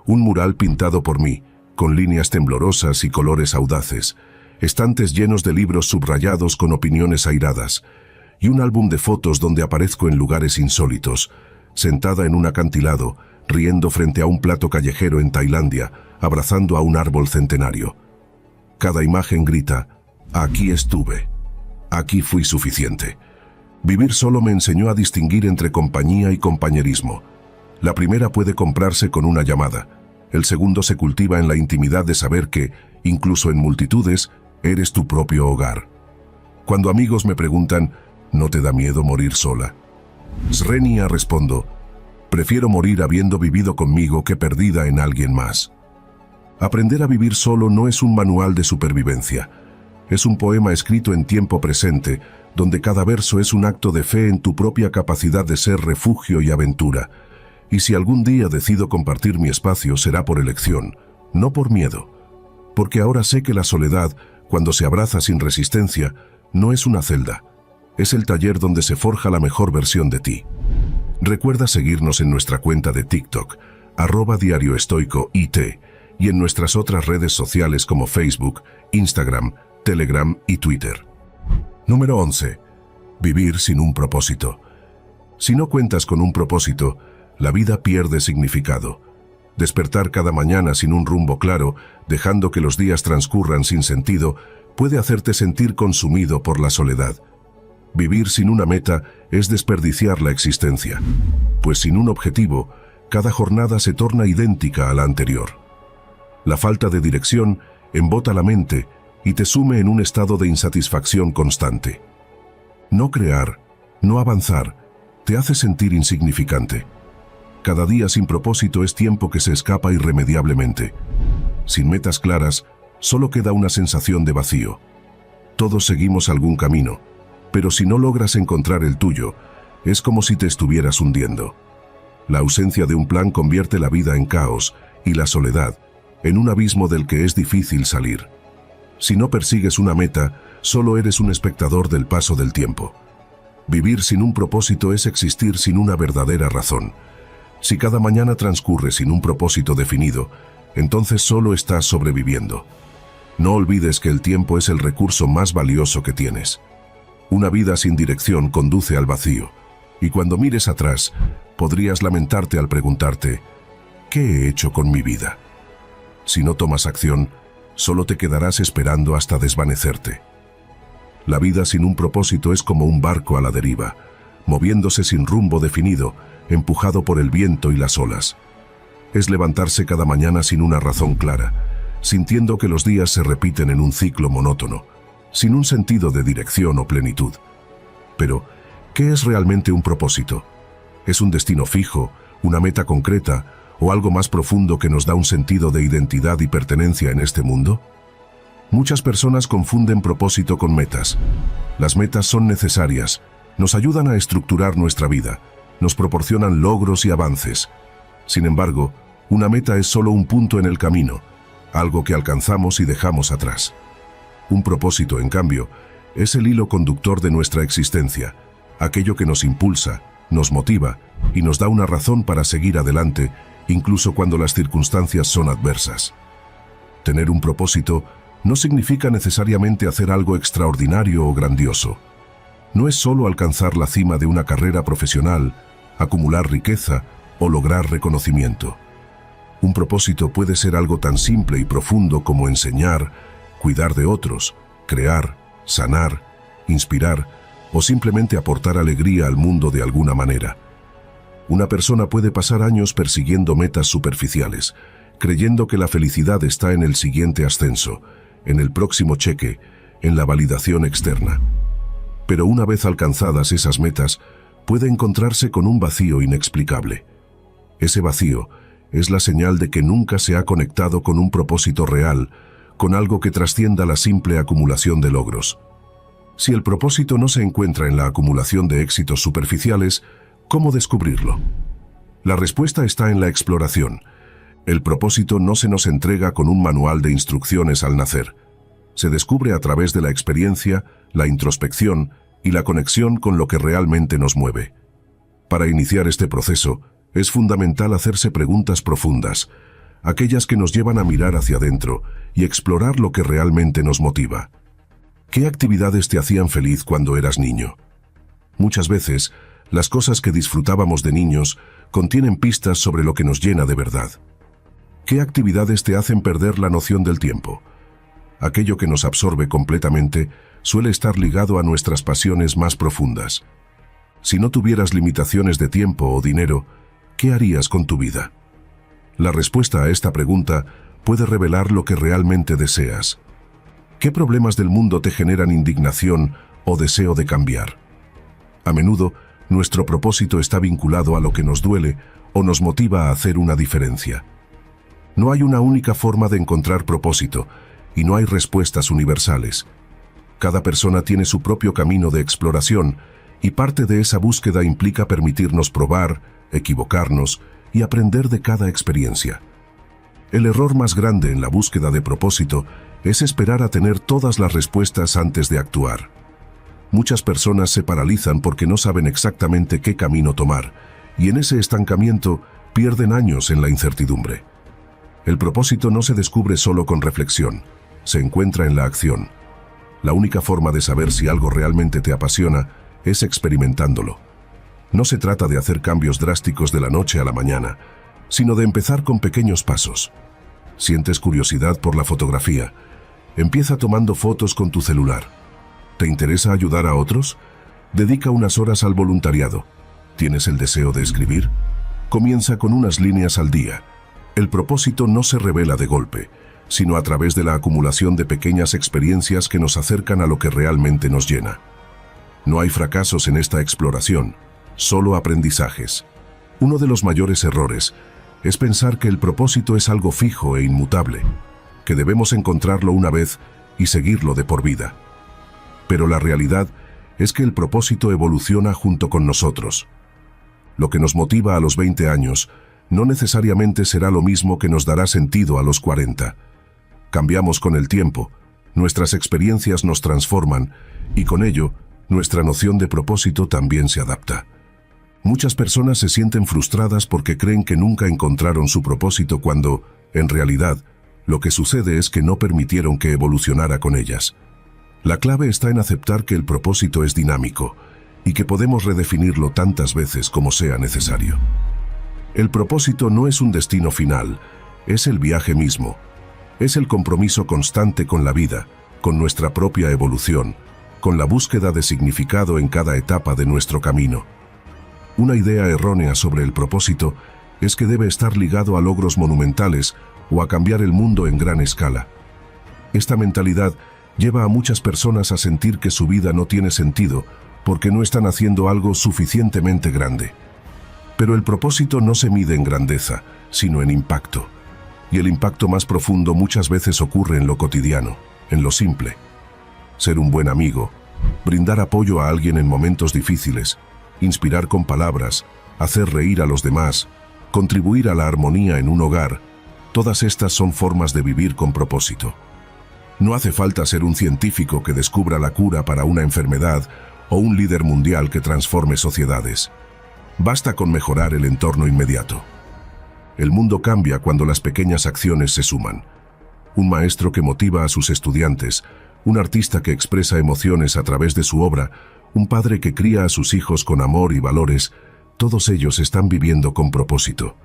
un mural pintado por mí con líneas temblorosas y colores audaces, estantes llenos de libros subrayados con opiniones airadas, y un álbum de fotos donde aparezco en lugares insólitos, sentada en un acantilado, riendo frente a un plato callejero en Tailandia, abrazando a un árbol centenario. Cada imagen grita: aquí estuve, aquí fui suficiente. Vivir solo me enseñó a distinguir entre compañía y compañerismo. La primera puede comprarse con una llamada. El segundo se cultiva en la intimidad de saber que, incluso en multitudes, eres tu propio hogar. Cuando amigos me preguntan: ¿no te da miedo morir sola? Srenia, respondo: prefiero morir habiendo vivido conmigo que perdida en alguien más. Aprender a vivir solo no es un manual de supervivencia. Es un poema escrito en tiempo presente, donde cada verso es un acto de fe en tu propia capacidad de ser refugio y aventura. Y si algún día decido compartir mi espacio, será por elección, no por miedo. Porque ahora sé que la soledad, cuando se abraza sin resistencia, no es una celda. Es el taller donde se forja la mejor versión de ti. Recuerda seguirnos en nuestra cuenta de TikTok, @diarioestoicoit, y en nuestras otras redes sociales como Facebook, Instagram, Telegram y Twitter. Número 11. Vivir sin un propósito. Si no cuentas con un propósito, la vida pierde significado. Despertar cada mañana sin un rumbo claro, dejando que los días transcurran sin sentido, puede hacerte sentir consumido por la soledad. Vivir sin una meta es desperdiciar la existencia, pues sin un objetivo, cada jornada se torna idéntica a la anterior. La falta de dirección embota la mente y te sume en un estado de insatisfacción constante. No crear, no avanzar, te hace sentir insignificante. Cada día sin propósito es tiempo que se escapa irremediablemente. Sin metas claras, solo queda una sensación de vacío. Todos seguimos algún camino, pero si no logras encontrar el tuyo, es como si te estuvieras hundiendo. La ausencia de un plan convierte la vida en caos y la soledad en un abismo del que es difícil salir. Si no persigues una meta, solo eres un espectador del paso del tiempo. Vivir sin un propósito es existir sin una verdadera razón. Si cada mañana transcurre sin un propósito definido, entonces solo estás sobreviviendo. No olvides que el tiempo es el recurso más valioso que tienes. Una vida sin dirección conduce al vacío, y cuando mires atrás, podrías lamentarte al preguntarte: ¿qué he hecho con mi vida? Si no tomas acción, solo te quedarás esperando hasta desvanecerte. La vida sin un propósito es como un barco a la deriva, moviéndose sin rumbo definido, empujado por el viento y las olas. Es levantarse cada mañana sin una razón clara, sintiendo que los días se repiten en un ciclo monótono, sin un sentido de dirección o plenitud. Pero, ¿qué es realmente un propósito? ¿Es un destino fijo, una meta concreta, o algo más profundo que nos da un sentido de identidad y pertenencia en este mundo? Muchas personas confunden propósito con metas. Las metas son necesarias, nos ayudan a estructurar nuestra vida, nos proporcionan logros y avances. Sin embargo, una meta es solo un punto en el camino, algo que alcanzamos y dejamos atrás. Un propósito, en cambio, es el hilo conductor de nuestra existencia, aquello que nos impulsa, nos motiva y nos da una razón para seguir adelante, incluso cuando las circunstancias son adversas. Tener un propósito no significa necesariamente hacer algo extraordinario o grandioso. No es solo alcanzar la cima de una carrera profesional, acumular riqueza o lograr reconocimiento. Un propósito puede ser algo tan simple y profundo como enseñar, cuidar de otros, crear, sanar, inspirar o simplemente aportar alegría al mundo de alguna manera. Una persona puede pasar años persiguiendo metas superficiales, creyendo que la felicidad está en el siguiente ascenso, en el próximo cheque, en la validación externa. Pero una vez alcanzadas esas metas, puede encontrarse con un vacío inexplicable. Ese vacío es la señal de que nunca se ha conectado con un propósito real, con algo que trascienda la simple acumulación de logros. Si el propósito no se encuentra en la acumulación de éxitos superficiales, ¿cómo descubrirlo? La respuesta está en la exploración. El propósito no se nos entrega con un manual de instrucciones al nacer. Se descubre a través de la experiencia, la introspección y la conexión con lo que realmente nos mueve. Para iniciar este proceso, es fundamental hacerse preguntas profundas. aquellas que nos llevan a mirar hacia adentro y explorar lo que realmente nos motiva. ¿Qué actividades te hacían feliz cuando eras niño? Muchas veces, las cosas que disfrutábamos de niños contienen pistas sobre lo que nos llena de verdad. ¿Qué actividades te hacen perder la noción del tiempo? Aquello que nos absorbe completamente suele estar ligado a nuestras pasiones más profundas. Si no tuvieras limitaciones de tiempo o dinero, ¿qué harías con tu vida? La respuesta a esta pregunta puede revelar lo que realmente deseas. ¿Qué problemas del mundo te generan indignación o deseo de cambiar? A menudo, nuestro propósito está vinculado a lo que nos duele o nos motiva a hacer una diferencia. No hay una única forma de encontrar propósito y no hay respuestas universales. Cada persona tiene su propio camino de exploración y parte de esa búsqueda implica permitirnos probar, equivocarnos y aprender de cada experiencia. El error más grande en la búsqueda de propósito es esperar a tener todas las respuestas antes de actuar. Muchas personas se paralizan porque no saben exactamente qué camino tomar, y en ese estancamiento pierden años en la incertidumbre. El propósito no se descubre solo con reflexión, se encuentra en la acción. La única forma de saber si algo realmente te apasiona es experimentándolo. No se trata de hacer cambios drásticos de la noche a la mañana, sino de empezar con pequeños pasos. ¿Sientes curiosidad por la fotografía? Empieza tomando fotos con tu celular. ¿Te interesa ayudar a otros? Dedica unas horas al voluntariado. ¿Tienes el deseo de escribir? Comienza con unas líneas al día. El propósito no se revela de golpe, sino a través de la acumulación de pequeñas experiencias que nos acercan a lo que realmente nos llena. No hay fracasos en esta exploración, solo aprendizajes. Uno de los mayores errores es pensar que el propósito es algo fijo e inmutable, que debemos encontrarlo una vez y seguirlo de por vida. Pero la realidad es que el propósito evoluciona junto con nosotros. Lo que nos motiva a los 20 años no necesariamente será lo mismo que nos dará sentido a los 40. Cambiamos con el tiempo, nuestras experiencias nos transforman y con ello, nuestra noción de propósito también se adapta. Muchas personas se sienten frustradas porque creen que nunca encontraron su propósito cuando, en realidad, lo que sucede es que no permitieron que evolucionara con ellas. La clave está en aceptar que el propósito es dinámico y que podemos redefinirlo tantas veces como sea necesario. El propósito no es un destino final, es el viaje mismo. Es el compromiso constante con la vida, con nuestra propia evolución, con la búsqueda de significado en cada etapa de nuestro camino. Una idea errónea sobre el propósito es que debe estar ligado a logros monumentales o a cambiar el mundo en gran escala. Esta mentalidad lleva a muchas personas a sentir que su vida no tiene sentido porque no están haciendo algo suficientemente grande. Pero el propósito no se mide en grandeza, sino en impacto. Y el impacto más profundo muchas veces ocurre en lo cotidiano, en lo simple. Ser un buen amigo, brindar apoyo a alguien en momentos difíciles, inspirar con palabras, hacer reír a los demás, contribuir a la armonía en un hogar, todas estas son formas de vivir con propósito. No hace falta ser un científico que descubra la cura para una enfermedad o un líder mundial que transforme sociedades. Basta con mejorar el entorno inmediato. El mundo cambia cuando las pequeñas acciones se suman. Un maestro que motiva a sus estudiantes, un artista que expresa emociones a través de su obra, un padre que cría a sus hijos con amor y valores, todos ellos están viviendo con propósito.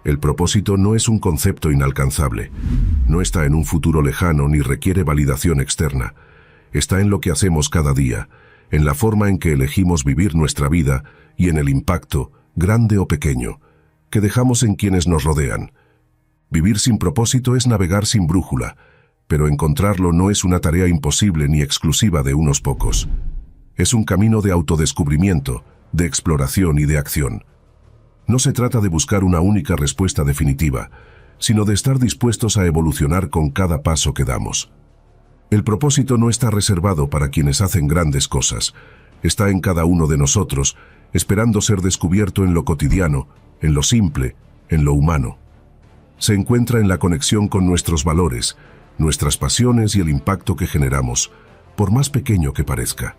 El propósito no es un concepto inalcanzable, no está en un futuro lejano ni requiere validación externa. Está en lo que hacemos cada día, en la forma en que elegimos vivir nuestra vida y en el impacto, grande o pequeño, que dejamos en quienes nos rodean. Vivir sin propósito es navegar sin brújula, pero encontrarlo no es una tarea imposible ni exclusiva de unos pocos. Es un camino de autodescubrimiento, de exploración y de acción. No se trata de buscar una única respuesta definitiva, sino de estar dispuestos a evolucionar con cada paso que damos. El propósito no está reservado para quienes hacen grandes cosas. Está en cada uno de nosotros, esperando ser descubierto en lo cotidiano, en lo simple, en lo humano. Se encuentra en la conexión con nuestros valores, nuestras pasiones y el impacto que generamos, por más pequeño que parezca.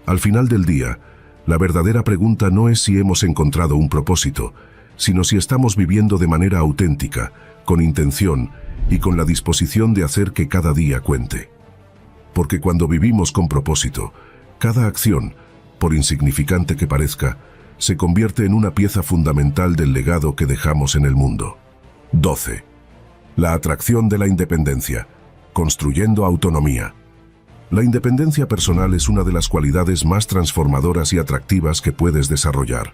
Al final del día, la verdadera pregunta no es si hemos encontrado un propósito, sino si estamos viviendo de manera auténtica, con intención y con la disposición de hacer que cada día cuente. Porque cuando vivimos con propósito, cada acción, por insignificante que parezca, se convierte en una pieza fundamental del legado que dejamos en el mundo. 12. La atracción de la independencia, construyendo autonomía. La independencia personal es una de las cualidades más transformadoras y atractivas que puedes desarrollar.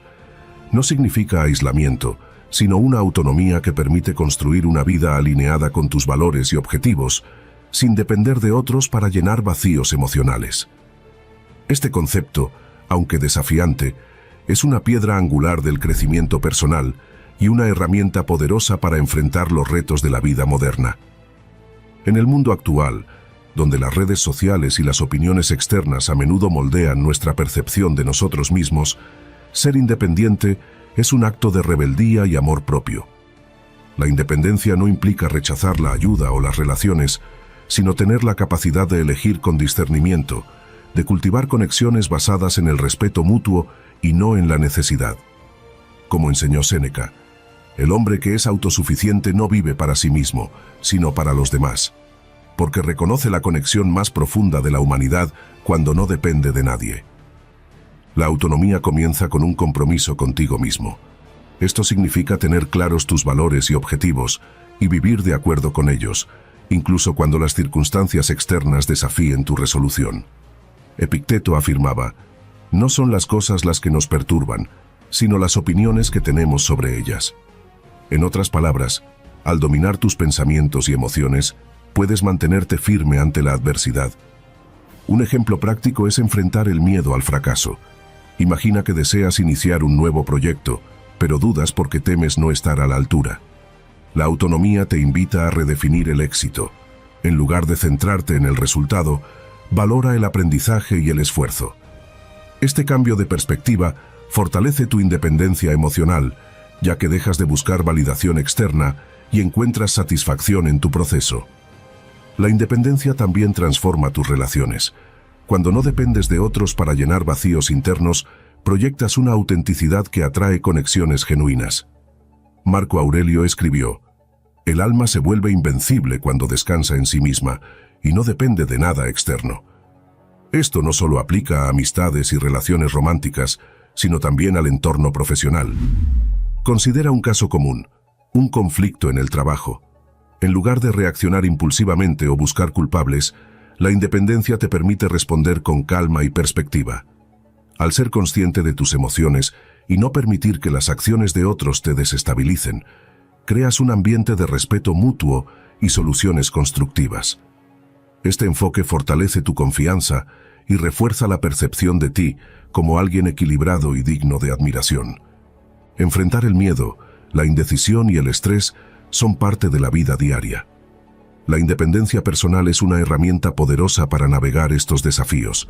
No significa aislamiento, sino una autonomía que permite construir una vida alineada con tus valores y objetivos, sin depender de otros para llenar vacíos emocionales. Este concepto, aunque desafiante, es una piedra angular del crecimiento personal y una herramienta poderosa para enfrentar los retos de la vida moderna. En el mundo actual, donde las redes sociales y las opiniones externas a menudo moldean nuestra percepción de nosotros mismos, ser independiente es un acto de rebeldía y amor propio. La independencia no implica rechazar la ayuda o las relaciones, sino tener la capacidad de elegir con discernimiento, de cultivar conexiones basadas en el respeto mutuo y no en la necesidad. Como enseñó Séneca, el hombre que es autosuficiente no vive para sí mismo, sino para los demás, porque reconoce la conexión más profunda de la humanidad cuando no depende de nadie. La autonomía comienza con un compromiso contigo mismo. Esto significa tener claros tus valores y objetivos y vivir de acuerdo con ellos, incluso cuando las circunstancias externas desafíen tu resolución. Epicteto afirmaba: no son las cosas las que nos perturban, sino las opiniones que tenemos sobre ellas. En otras palabras, al dominar tus pensamientos y emociones, puedes mantenerte firme ante la adversidad. Un ejemplo práctico es enfrentar el miedo al fracaso. Imagina que deseas iniciar un nuevo proyecto, pero dudas porque temes no estar a la altura. La autonomía te invita a redefinir el éxito. En lugar de centrarte en el resultado, valora el aprendizaje y el esfuerzo. Este cambio de perspectiva fortalece tu independencia emocional, ya que dejas de buscar validación externa y encuentras satisfacción en tu proceso. La independencia también transforma tus relaciones. Cuando no dependes de otros para llenar vacíos internos, proyectas una autenticidad que atrae conexiones genuinas. Marco Aurelio escribió: el alma se vuelve invencible cuando descansa en sí misma y no depende de nada externo. Esto no solo aplica a amistades y relaciones románticas, sino también al entorno profesional. Considera un caso común, un conflicto en el trabajo. En lugar de reaccionar impulsivamente o buscar culpables, la independencia te permite responder con calma y perspectiva. Al ser consciente de tus emociones y no permitir que las acciones de otros te desestabilicen, creas un ambiente de respeto mutuo y soluciones constructivas. Este enfoque fortalece tu confianza y refuerza la percepción de ti como alguien equilibrado y digno de admiración. Enfrentar el miedo, la indecisión y el estrés son parte de la vida diaria. La independencia personal es una herramienta poderosa para navegar estos desafíos.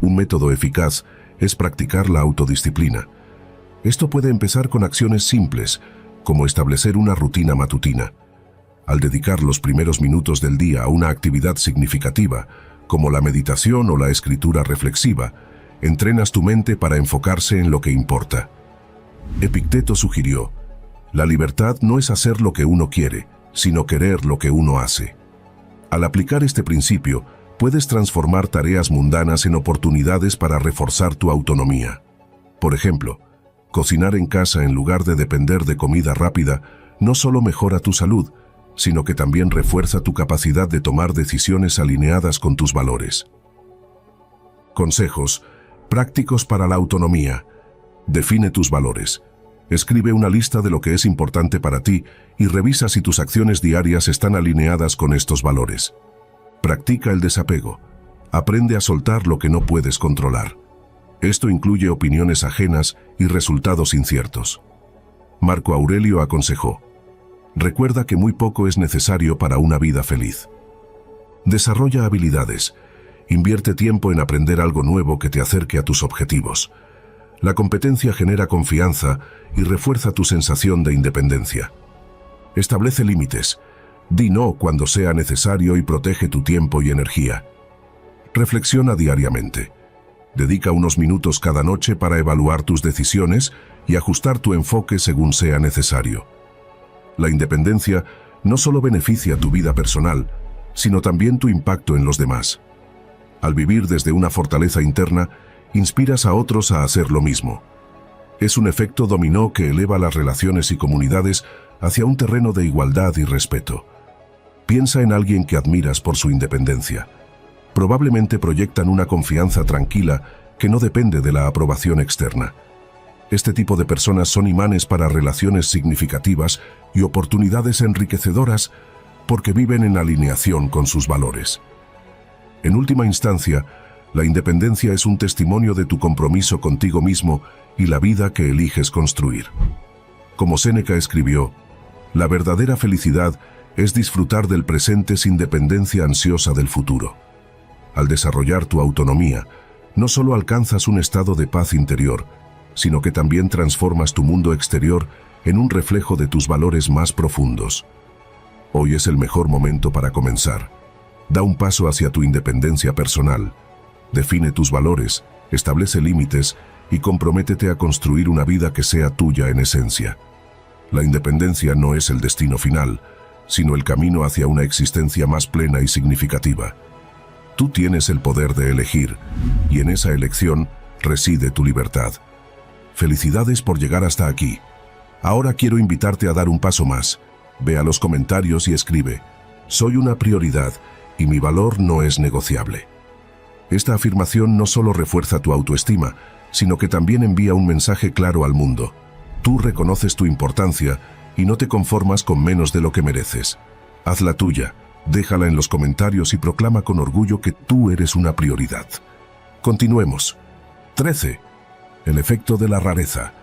Un método eficaz es practicar la autodisciplina. Esto puede empezar con acciones simples, como establecer una rutina matutina. Al dedicar los primeros minutos del día a una actividad significativa, como la meditación o la escritura reflexiva, entrenas tu mente para enfocarse en lo que importa. Epicteto sugirió: la libertad no es hacer lo que uno quiere, sino querer lo que uno hace. Al aplicar este principio, puedes transformar tareas mundanas en oportunidades para reforzar tu autonomía. Por ejemplo, cocinar en casa en lugar de depender de comida rápida no solo mejora tu salud, sino que también refuerza tu capacidad de tomar decisiones alineadas con tus valores. Consejos prácticos para la autonomía. Define tus valores. Escribe una lista de lo que es importante para ti y revisa si tus acciones diarias están alineadas con estos valores. Practica el desapego. Aprende a soltar lo que no puedes controlar. Esto incluye opiniones ajenas y resultados inciertos. Marco Aurelio aconsejó: recuerda que muy poco es necesario para una vida feliz. Desarrolla habilidades. Invierte tiempo en aprender algo nuevo que te acerque a tus objetivos. La competencia genera confianza y refuerza tu sensación de independencia. Establece límites. Di no cuando sea necesario y protege tu tiempo y energía. Reflexiona diariamente. Dedica unos minutos cada noche para evaluar tus decisiones y ajustar tu enfoque según sea necesario. La independencia no solo beneficia tu vida personal, sino también tu impacto en los demás. Al vivir desde una fortaleza interna, inspiras a otros a hacer lo mismo. Es un efecto dominó que eleva las relaciones y comunidades hacia un terreno de igualdad y respeto. Piensa en alguien que admiras por su independencia. Probablemente proyectan una confianza tranquila que no depende de la aprobación externa. Este tipo de personas son imanes para relaciones significativas y oportunidades enriquecedoras porque viven en alineación con sus valores. En última instancia, la independencia es un testimonio de tu compromiso contigo mismo y la vida que eliges construir. Como Séneca escribió, la verdadera felicidad es disfrutar del presente sin dependencia ansiosa del futuro. Al desarrollar tu autonomía, no solo alcanzas un estado de paz interior, sino que también transformas tu mundo exterior en un reflejo de tus valores más profundos. Hoy es el mejor momento para comenzar. Da un paso hacia tu independencia personal. Define tus valores, establece límites y comprométete a construir una vida que sea tuya en esencia. La independencia no es el destino final, sino el camino hacia una existencia más plena y significativa. Tú tienes el poder de elegir, y en esa elección reside tu libertad. Felicidades por llegar hasta aquí. Ahora quiero invitarte a dar un paso más. Ve a los comentarios y escribe: soy una prioridad y mi valor no es negociable. Esta afirmación no solo refuerza tu autoestima, sino que también envía un mensaje claro al mundo. Tú reconoces tu importancia y no te conformas con menos de lo que mereces. Hazla tuya, déjala en los comentarios y proclama con orgullo que tú eres una prioridad. Continuemos. 13. El efecto de la rareza.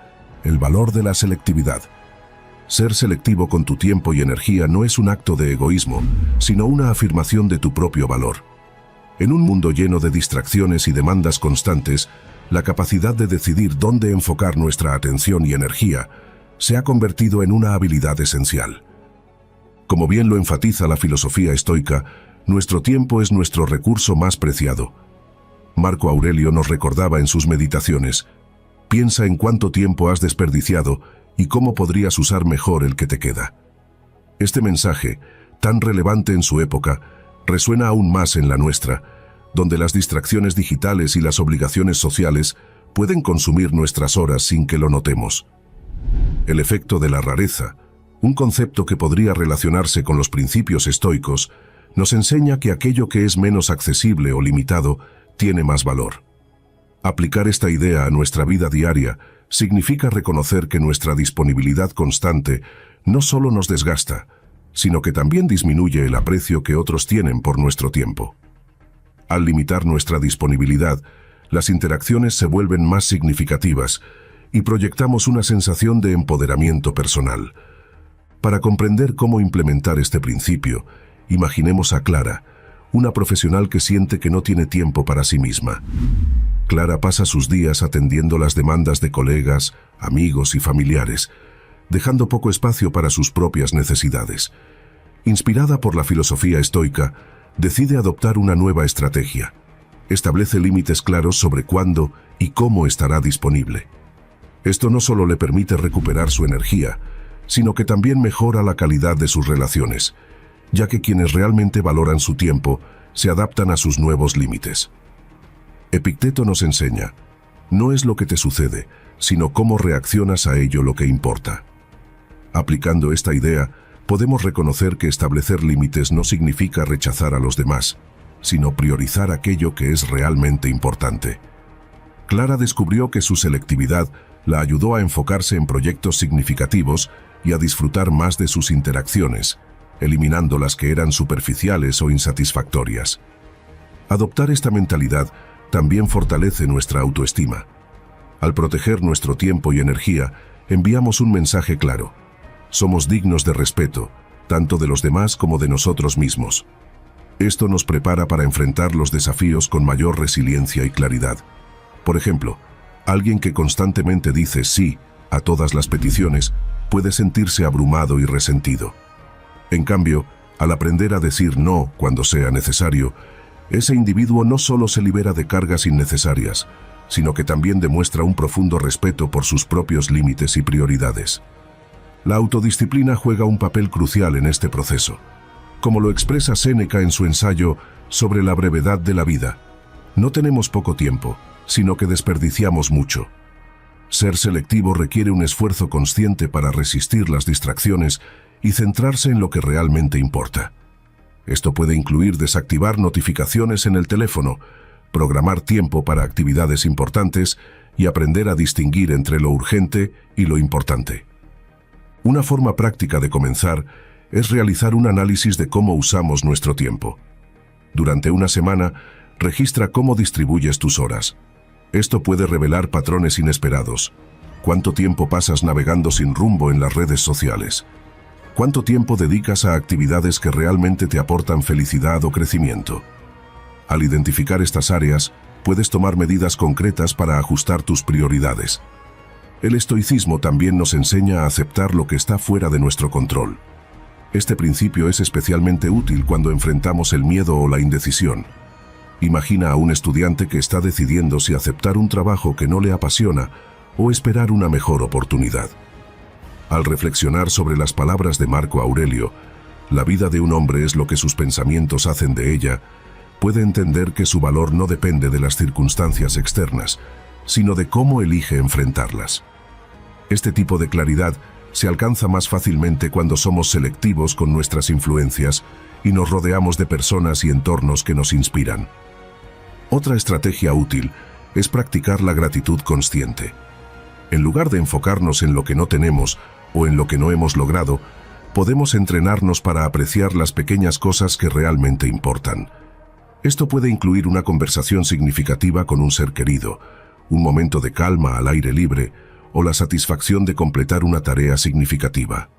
El valor de la selectividad. Ser selectivo con tu tiempo y energía no es un acto de egoísmo, sino una afirmación de tu propio valor. En un mundo lleno de distracciones y demandas constantes, la capacidad de decidir dónde enfocar nuestra atención y energía se ha convertido en una habilidad esencial. Como bien lo enfatiza la filosofía estoica, nuestro tiempo es nuestro recurso más preciado. Marco Aurelio nos recordaba en sus meditaciones: piensa en cuánto tiempo has desperdiciado y cómo podrías usar mejor el que te queda. Este mensaje, tan relevante en su época, resuena aún más en la nuestra, donde las distracciones digitales y las obligaciones sociales pueden consumir nuestras horas sin que lo notemos. El efecto de la rareza, un concepto que podría relacionarse con los principios estoicos, nos enseña que aquello que es menos accesible o limitado tiene más valor. Aplicar esta idea a nuestra vida diaria significa reconocer que nuestra disponibilidad constante no solo nos desgasta, sino que también disminuye el aprecio que otros tienen por nuestro tiempo. Al limitar nuestra disponibilidad, las interacciones se vuelven más significativas y proyectamos una sensación de empoderamiento personal. Para comprender cómo implementar este principio, imaginemos a Clara, una profesional que siente que no tiene tiempo para sí misma. Clara pasa sus días atendiendo las demandas de colegas, amigos y familiares, dejando poco espacio para sus propias necesidades. Inspirada por la filosofía estoica, decide adoptar una nueva estrategia. Establece límites claros sobre cuándo y cómo estará disponible. Esto no solo le permite recuperar su energía, sino que también mejora la calidad de sus relaciones, ya que quienes realmente valoran su tiempo se adaptan a sus nuevos límites. Epicteto nos enseña: no es lo que te sucede, sino cómo reaccionas a ello lo que importa. Aplicando esta idea, podemos reconocer que establecer límites no significa rechazar a los demás, sino priorizar aquello que es realmente importante. Clara descubrió que su selectividad la ayudó a enfocarse en proyectos significativos y a disfrutar más de sus interacciones, eliminando las que eran superficiales o insatisfactorias. Adoptar esta mentalidad también fortalece nuestra autoestima. Al proteger nuestro tiempo y energía, enviamos un mensaje claro: somos dignos de respeto, tanto de los demás como de nosotros mismos. Esto nos prepara para enfrentar los desafíos con mayor resiliencia y claridad. Por ejemplo, alguien que constantemente dice sí a todas las peticiones puede sentirse abrumado y resentido. En cambio, al aprender a decir no cuando sea necesario, ese individuo no solo se libera de cargas innecesarias, sino que también demuestra un profundo respeto por sus propios límites y prioridades. La autodisciplina juega un papel crucial en este proceso. Como lo expresa Séneca en su ensayo sobre la brevedad de la vida, no tenemos poco tiempo, sino que desperdiciamos mucho. Ser selectivo requiere un esfuerzo consciente para resistir las distracciones y centrarse en lo que realmente importa. Esto puede incluir desactivar notificaciones en el teléfono, programar tiempo para actividades importantes y aprender a distinguir entre lo urgente y lo importante. Una forma práctica de comenzar es realizar un análisis de cómo usamos nuestro tiempo. Durante una semana, registra cómo distribuyes tus horas. Esto puede revelar patrones inesperados. ¿Cuánto tiempo pasas navegando sin rumbo en las redes sociales? ¿Cuánto tiempo dedicas a actividades que realmente te aportan felicidad o crecimiento? Al identificar estas áreas, puedes tomar medidas concretas para ajustar tus prioridades. El estoicismo también nos enseña a aceptar lo que está fuera de nuestro control. Este principio es especialmente útil cuando enfrentamos el miedo o la indecisión. Imagina a un estudiante que está decidiendo si aceptar un trabajo que no le apasiona o esperar una mejor oportunidad. Al reflexionar sobre las palabras de Marco Aurelio, la vida de un hombre es lo que sus pensamientos hacen de ella, puede entender que su valor no depende de las circunstancias externas, sino de cómo elige enfrentarlas. Este tipo de claridad se alcanza más fácilmente cuando somos selectivos con nuestras influencias y nos rodeamos de personas y entornos que nos inspiran. Otra estrategia útil es practicar la gratitud consciente. En lugar de enfocarnos en lo que no tenemos o en lo que no hemos logrado, podemos entrenarnos para apreciar las pequeñas cosas que realmente importan. Esto puede incluir una conversación significativa con un ser querido, un momento de calma al aire libre o la satisfacción de completar una tarea significativa.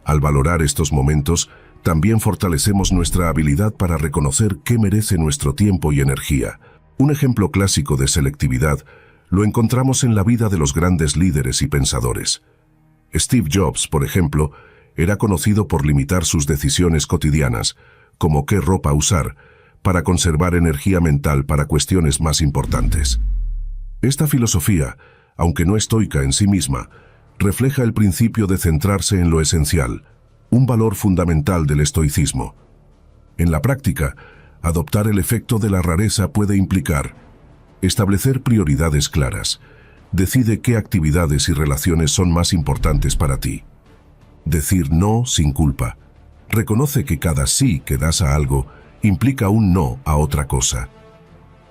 Al valorar estos momentos, también fortalecemos nuestra habilidad para reconocer qué merece nuestro tiempo y energía. Un ejemplo clásico de selectividad lo encontramos en la vida de los grandes líderes y pensadores. Steve Jobs, por ejemplo, era conocido por limitar sus decisiones cotidianas, como qué ropa usar, para conservar energía mental para cuestiones más importantes. Esta filosofía, aunque no estoica en sí misma, refleja el principio de centrarse en lo esencial, un valor fundamental del estoicismo. En la práctica, adoptar el efecto de la rareza puede implicar establecer prioridades claras. Decide qué actividades y relaciones son más importantes para ti. Decir no sin culpa. Reconoce que cada sí que das a algo implica un no a otra cosa.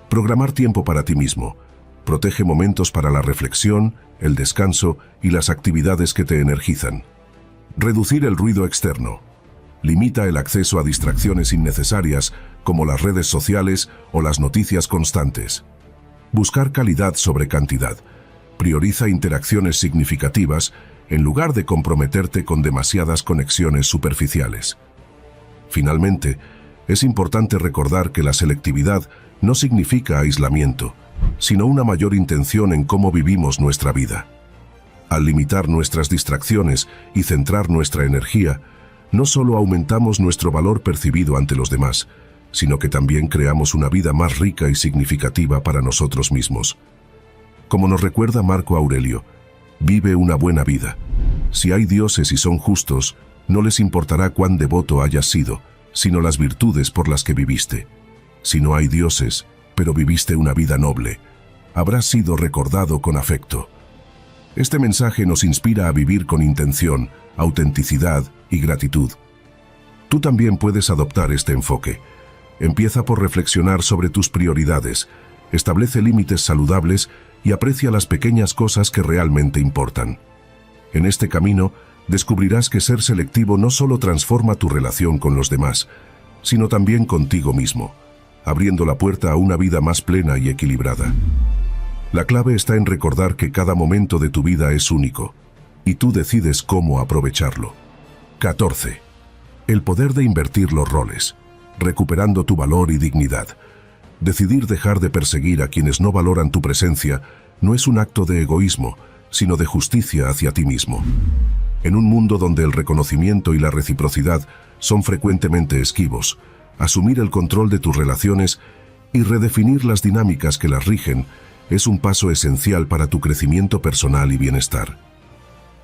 Programar tiempo para ti mismo. Protege momentos para la reflexión, el descanso y las actividades que te energizan. Reducir el ruido externo. Limita el acceso a distracciones innecesarias como las redes sociales o las noticias constantes. Buscar calidad sobre cantidad. Prioriza interacciones significativas en lugar de comprometerte con demasiadas conexiones superficiales. Finalmente, es importante recordar que la selectividad no significa aislamiento, sino una mayor intención en cómo vivimos nuestra vida. Al limitar nuestras distracciones y centrar nuestra energía, no solo aumentamos nuestro valor percibido ante los demás, sino que también creamos una vida más rica y significativa para nosotros mismos. Como nos recuerda Marco Aurelio, vive una buena vida. Si hay dioses y son justos, no les importará cuán devoto hayas sido, sino las virtudes por las que viviste. Si no hay dioses, pero viviste una vida noble, habrás sido recordado con afecto. Este mensaje nos inspira a vivir con intención, autenticidad y gratitud. Tú también puedes adoptar este enfoque. Empieza por reflexionar sobre tus prioridades, establece límites saludables y aprecia las pequeñas cosas que realmente importan. En este camino, descubrirás que ser selectivo no solo transforma tu relación con los demás, sino también contigo mismo, abriendo la puerta a una vida más plena y equilibrada. La clave está en recordar que cada momento de tu vida es único, y tú decides cómo aprovecharlo. 14. El poder de invertir los roles, recuperando tu valor y dignidad. Decidir dejar de perseguir a quienes no valoran tu presencia no es un acto de egoísmo, sino de justicia hacia ti mismo. En un mundo donde el reconocimiento y la reciprocidad son frecuentemente esquivos, asumir el control de tus relaciones y redefinir las dinámicas que las rigen es un paso esencial para tu crecimiento personal y bienestar.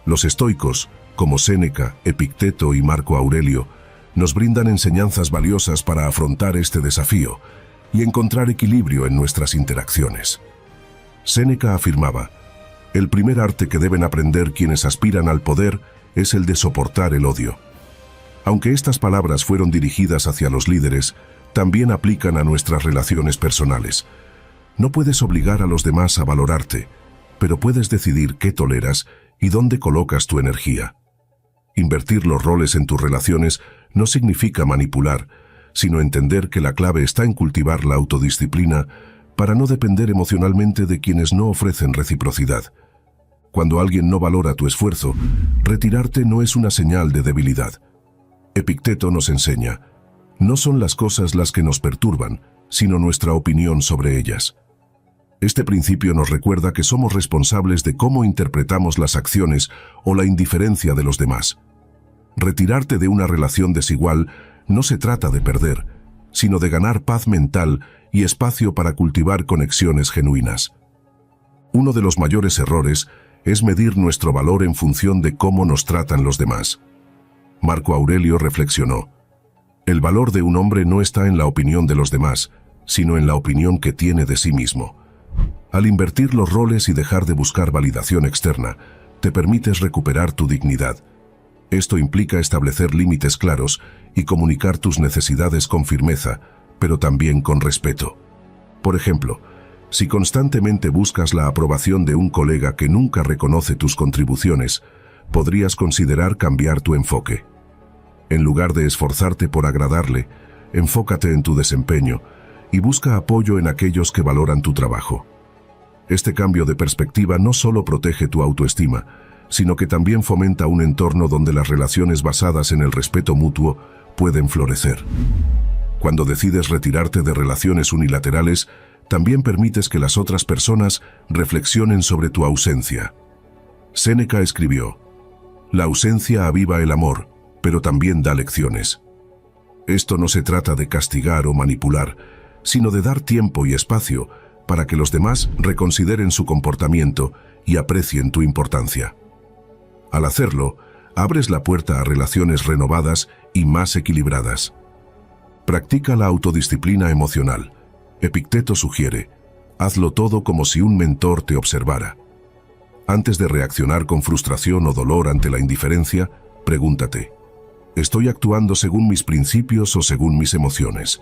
Los estoicos, como Séneca, Epicteto y Marco Aurelio, nos brindan enseñanzas valiosas para afrontar este desafío y encontrar equilibrio en nuestras interacciones. Séneca afirmaba: el primer arte que deben aprender quienes aspiran al poder es el de soportar el odio. Aunque estas palabras fueron dirigidas hacia los líderes, también aplican a nuestras relaciones personales. No puedes obligar a los demás a valorarte, pero puedes decidir qué toleras y dónde colocas tu energía. Invertir los roles en tus relaciones no significa manipular, sino entender que la clave está en cultivar la autodisciplina para no depender emocionalmente de quienes no ofrecen reciprocidad. Cuando alguien no valora tu esfuerzo, retirarte no es una señal de debilidad. Epicteto nos enseña: no son las cosas las que nos perturban, sino nuestra opinión sobre ellas. Este principio nos recuerda que somos responsables de cómo interpretamos las acciones o la indiferencia de los demás. Retirarte de una relación desigual no se trata de perder, sino de ganar paz mental y espacio para cultivar conexiones genuinas. Uno de los mayores errores es medir nuestro valor en función de cómo nos tratan los demás. Marco Aurelio reflexionó: el valor de un hombre no está en la opinión de los demás, sino en la opinión que tiene de sí mismo. Al invertir los roles y dejar de buscar validación externa, te permites recuperar tu dignidad. Esto implica establecer límites claros y comunicar tus necesidades con firmeza, pero también con respeto. Por ejemplo, si constantemente buscas la aprobación de un colega que nunca reconoce tus contribuciones, podrías considerar cambiar tu enfoque. En lugar de esforzarte por agradarle, enfócate en tu desempeño y busca apoyo en aquellos que valoran tu trabajo. Este cambio de perspectiva no solo protege tu autoestima, sino que también fomenta un entorno donde las relaciones basadas en el respeto mutuo pueden florecer. Cuando decides retirarte de relaciones unilaterales, también permites que las otras personas reflexionen sobre tu ausencia. Séneca escribió: la ausencia aviva el amor, pero también da lecciones. Esto no se trata de castigar o manipular, sino de dar tiempo y espacio para que los demás reconsideren su comportamiento y aprecien tu importancia. Al hacerlo, abres la puerta a relaciones renovadas y más equilibradas. Practica la autodisciplina emocional. Epicteto sugiere: hazlo todo como si un mentor te observara. Antes de reaccionar con frustración o dolor ante la indiferencia, pregúntate: ¿estoy actuando según mis principios o según mis emociones?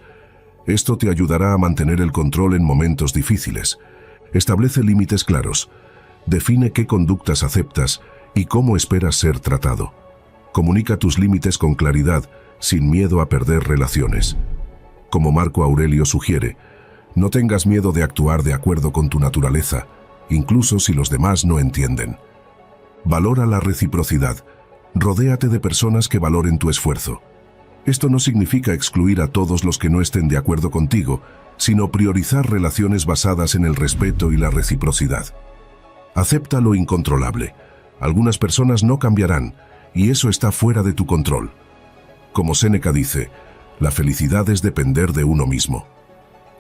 Esto te ayudará a mantener el control en momentos difíciles. Establece límites claros. Define qué conductas aceptas y cómo esperas ser tratado. Comunica tus límites con claridad, sin miedo a perder relaciones. Como Marco Aurelio sugiere, no tengas miedo de actuar de acuerdo con tu naturaleza, incluso si los demás no entienden. Valora la reciprocidad. Rodéate de personas que valoren tu esfuerzo. Esto no significa excluir a todos los que no estén de acuerdo contigo, sino priorizar relaciones basadas en el respeto y la reciprocidad. Acepta lo incontrolable. Algunas personas no cambiarán, y eso está fuera de tu control. Como Séneca dice, la felicidad es depender de uno mismo.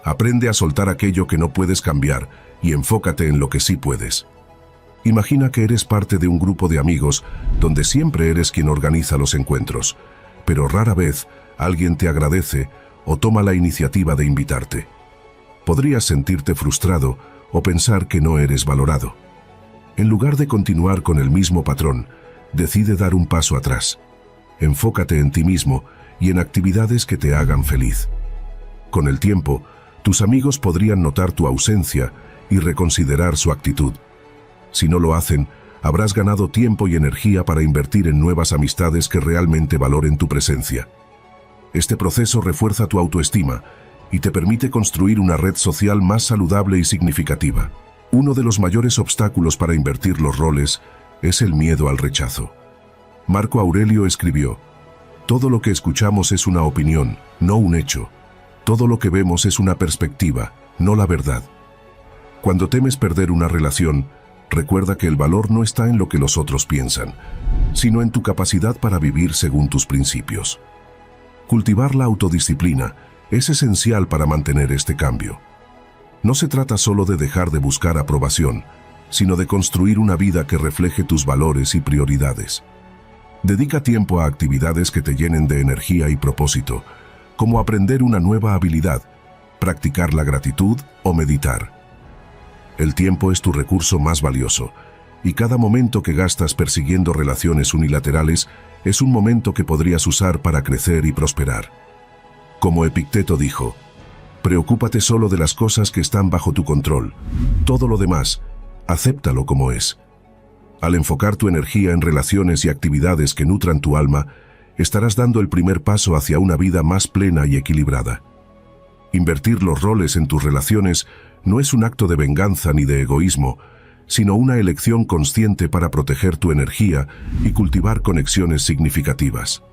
Aprende a soltar aquello que no puedes cambiar y enfócate en lo que sí puedes. Imagina que eres parte de un grupo de amigos donde siempre eres quien organiza los encuentros, pero rara vez alguien te agradece o toma la iniciativa de invitarte. Podrías sentirte frustrado o pensar que no eres valorado. En lugar de continuar con el mismo patrón, decide dar un paso atrás. Enfócate en ti mismo y en actividades que te hagan feliz. Con el tiempo, tus amigos podrían notar tu ausencia y reconsiderar su actitud. Si no lo hacen, habrás ganado tiempo y energía para invertir en nuevas amistades que realmente valoren tu presencia. Este proceso refuerza tu autoestima y te permite construir una red social más saludable y significativa. Uno de los mayores obstáculos para invertir los roles es el miedo al rechazo. Marco Aurelio escribió: todo lo que escuchamos es una opinión, no un hecho. Todo lo que vemos es una perspectiva, no la verdad. Cuando temes perder una relación, recuerda que el valor no está en lo que los otros piensan, sino en tu capacidad para vivir según tus principios. Cultivar la autodisciplina es esencial para mantener este cambio. No se trata solo de dejar de buscar aprobación, sino de construir una vida que refleje tus valores y prioridades. Dedica tiempo a actividades que te llenen de energía y propósito, como aprender una nueva habilidad, practicar la gratitud o meditar. El tiempo es tu recurso más valioso, y cada momento que gastas persiguiendo relaciones unilaterales es un momento que podrías usar para crecer y prosperar. Como Epicteto dijo, preocúpate solo de las cosas que están bajo tu control. Todo lo demás, acéptalo como es. Al enfocar tu energía en relaciones y actividades que nutran tu alma, estarás dando el primer paso hacia una vida más plena y equilibrada. Invertir los roles en tus relaciones no es un acto de venganza ni de egoísmo, sino una elección consciente para proteger tu energía y cultivar conexiones significativas.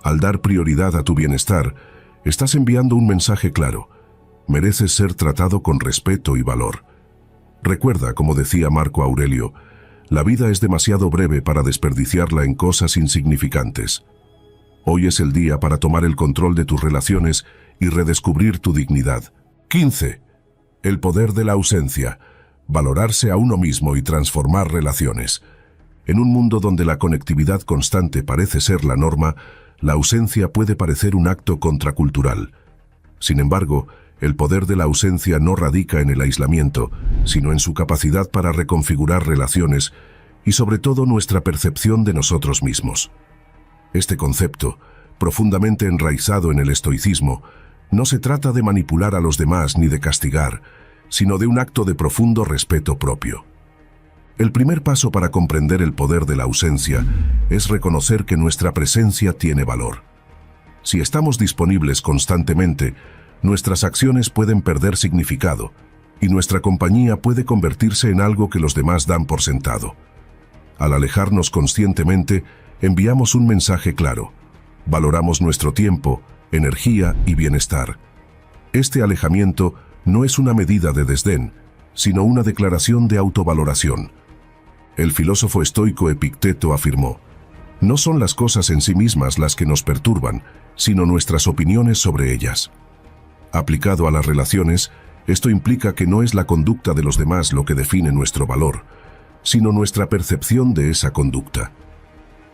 Al dar prioridad a tu bienestar, estás enviando un mensaje claro: mereces ser tratado con respeto y valor. Recuerda, como decía Marco Aurelio, la vida es demasiado breve para desperdiciarla en cosas insignificantes. Hoy es el día para tomar el control de tus relaciones y redescubrir tu dignidad. 15. El poder de la ausencia. Valorarse a uno mismo y transformar relaciones. En un mundo donde la conectividad constante parece ser la norma, la ausencia puede parecer un acto contracultural. Sin embargo, el poder de la ausencia no radica en el aislamiento, sino en su capacidad para reconfigurar relaciones y sobre todo nuestra percepción de nosotros mismos. Este concepto, profundamente enraizado en el estoicismo, no se trata de manipular a los demás ni de castigar, sino de un acto de profundo respeto propio. El primer paso para comprender el poder de la ausencia es reconocer que nuestra presencia tiene valor. Si estamos disponibles constantemente, nuestras acciones pueden perder significado y nuestra compañía puede convertirse en algo que los demás dan por sentado. Al alejarnos conscientemente, enviamos un mensaje claro: valoramos nuestro tiempo, energía y bienestar. Este alejamiento no es una medida de desdén, sino una declaración de autovaloración. El filósofo estoico Epicteto afirmó: no son las cosas en sí mismas las que nos perturban, sino nuestras opiniones sobre ellas. Aplicado a las relaciones, esto implica que no es la conducta de los demás lo que define nuestro valor, sino nuestra percepción de esa conducta.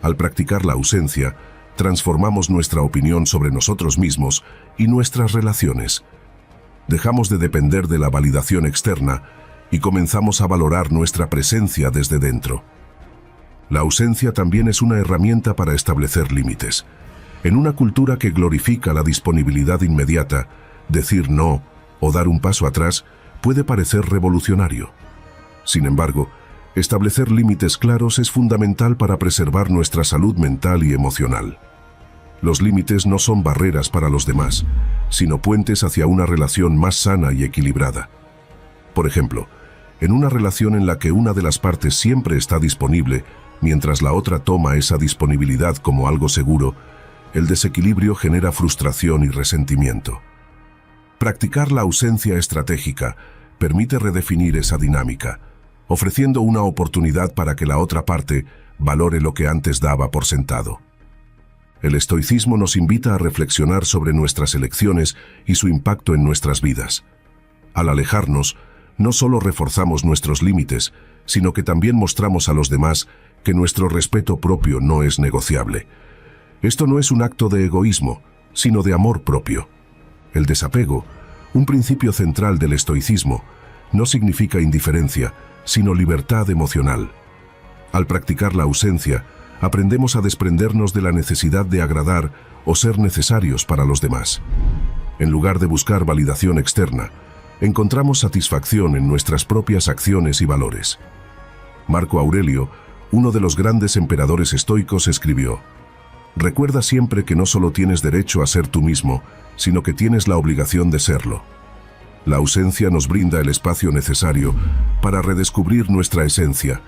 Al practicar la ausencia, transformamos nuestra opinión sobre nosotros mismos y nuestras relaciones. Dejamos de depender de la validación externa y comenzamos a valorar nuestra presencia desde dentro. La ausencia también es una herramienta para establecer límites. En una cultura que glorifica la disponibilidad inmediata, decir no o dar un paso atrás puede parecer revolucionario. Sin embargo, establecer límites claros es fundamental para preservar nuestra salud mental y emocional. Los límites no son barreras para los demás, sino puentes hacia una relación más sana y equilibrada. Por ejemplo, en una relación en la que una de las partes siempre está disponible, mientras la otra toma esa disponibilidad como algo seguro, el desequilibrio genera frustración y resentimiento. Practicar la ausencia estratégica permite redefinir esa dinámica, ofreciendo una oportunidad para que la otra parte valore lo que antes daba por sentado. El estoicismo nos invita a reflexionar sobre nuestras elecciones y su impacto en nuestras vidas. Al alejarnos, no solo reforzamos nuestros límites, sino que también mostramos a los demás que nuestro respeto propio no es negociable. Esto no es un acto de egoísmo, sino de amor propio. El desapego, un principio central del estoicismo, no significa indiferencia, sino libertad emocional. Al practicar la ausencia, aprendemos a desprendernos de la necesidad de agradar o ser necesarios para los demás. En lugar de buscar validación externa, encontramos satisfacción en nuestras propias acciones y valores. Marco Aurelio, uno de los grandes emperadores estoicos, escribió: recuerda siempre que no solo tienes derecho a ser tú mismo, sino que tienes la obligación de serlo. La ausencia nos brinda el espacio necesario para redescubrir nuestra esencia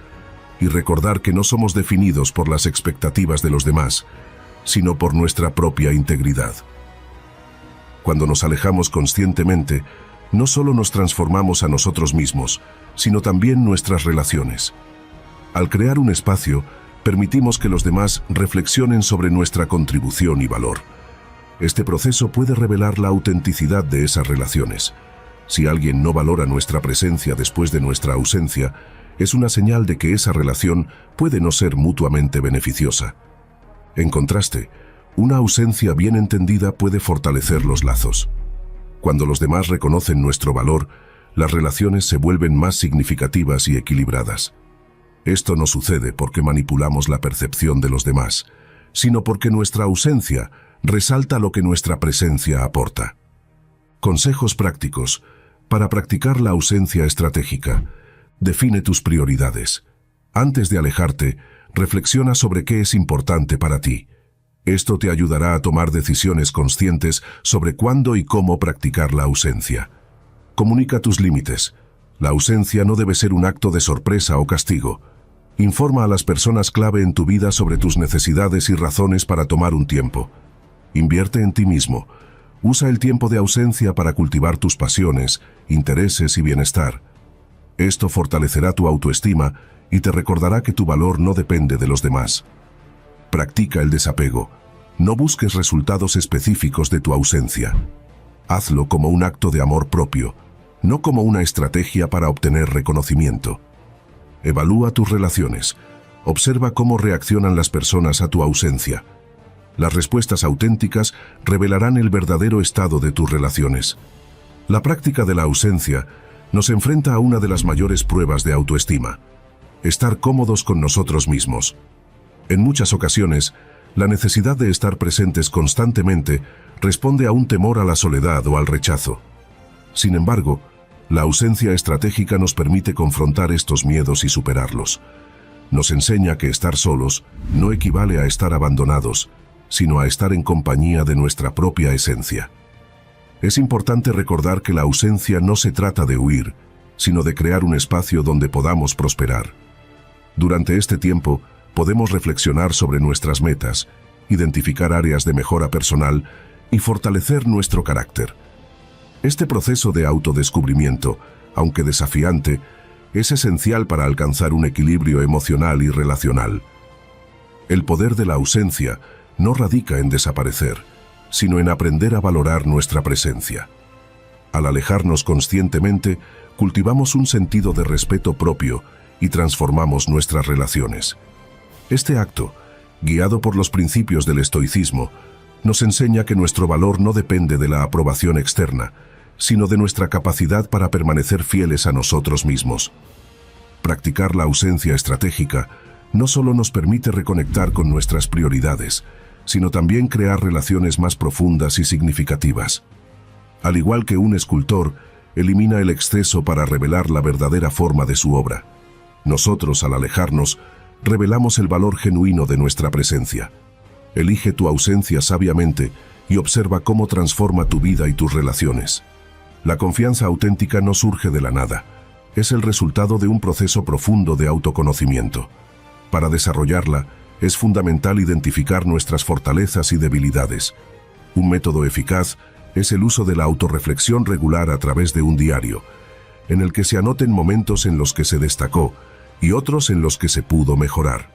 y recordar que no somos definidos por las expectativas de los demás, sino por nuestra propia integridad. Cuando nos alejamos conscientemente, no solo nos transformamos a nosotros mismos, sino también nuestras relaciones. Al crear un espacio, permitimos que los demás reflexionen sobre nuestra contribución y valor. Este proceso puede revelar la autenticidad de esas relaciones. Si alguien no valora nuestra presencia después de nuestra ausencia, es una señal de que esa relación puede no ser mutuamente beneficiosa. En contraste, una ausencia bien entendida puede fortalecer los lazos. Cuando los demás reconocen nuestro valor, las relaciones se vuelven más significativas y equilibradas. Esto no sucede porque manipulamos la percepción de los demás, sino porque nuestra ausencia resalta lo que nuestra presencia aporta. Consejos prácticos para practicar la ausencia estratégica. Define tus prioridades. Antes de alejarte, reflexiona sobre qué es importante para ti. Esto te ayudará a tomar decisiones conscientes sobre cuándo y cómo practicar la ausencia. Comunica tus límites. La ausencia no debe ser un acto de sorpresa o castigo. Informa a las personas clave en tu vida sobre tus necesidades y razones para tomar un tiempo. Invierte en ti mismo. Usa el tiempo de ausencia para cultivar tus pasiones, intereses y bienestar. Esto fortalecerá tu autoestima y te recordará que tu valor no depende de los demás. Practica el desapego. No busques resultados específicos de tu ausencia. Hazlo como un acto de amor propio, no como una estrategia para obtener reconocimiento. Evalúa tus relaciones. Observa cómo reaccionan las personas a tu ausencia. Las respuestas auténticas revelarán el verdadero estado de tus relaciones. La práctica de la ausencia nos enfrenta a una de las mayores pruebas de autoestima: estar cómodos con nosotros mismos. En muchas ocasiones, la necesidad de estar presentes constantemente responde a un temor a la soledad o al rechazo. Sin embargo, la ausencia estratégica nos permite confrontar estos miedos y superarlos. Nos enseña que estar solos no equivale a estar abandonados, sino a estar en compañía de nuestra propia esencia. Es importante recordar que la ausencia no se trata de huir, sino de crear un espacio donde podamos prosperar. Durante este tiempo, podemos reflexionar sobre nuestras metas, identificar áreas de mejora personal y fortalecer nuestro carácter. Este proceso de autodescubrimiento, aunque desafiante, es esencial para alcanzar un equilibrio emocional y relacional. El poder de la ausencia no radica en desaparecer, sino en aprender a valorar nuestra presencia. Al alejarnos conscientemente, cultivamos un sentido de respeto propio y transformamos nuestras relaciones. Este acto, guiado por los principios del estoicismo, nos enseña que nuestro valor no depende de la aprobación externa, sino de nuestra capacidad para permanecer fieles a nosotros mismos. Practicar la ausencia estratégica no solo nos permite reconectar con nuestras prioridades, sino también crear relaciones más profundas y significativas. Al igual que un escultor elimina el exceso para revelar la verdadera forma de su obra, nosotros, al alejarnos, revelamos el valor genuino de nuestra presencia. Elige tu ausencia sabiamente y observa cómo transforma tu vida y tus relaciones. La confianza auténtica no surge de la nada, es el resultado de un proceso profundo de autoconocimiento. Para desarrollarla, es fundamental identificar nuestras fortalezas y debilidades. Un método eficaz es el uso de la autorreflexión regular a través de un diario, en el que se anoten momentos en los que se destacó y otros en los que se pudo mejorar.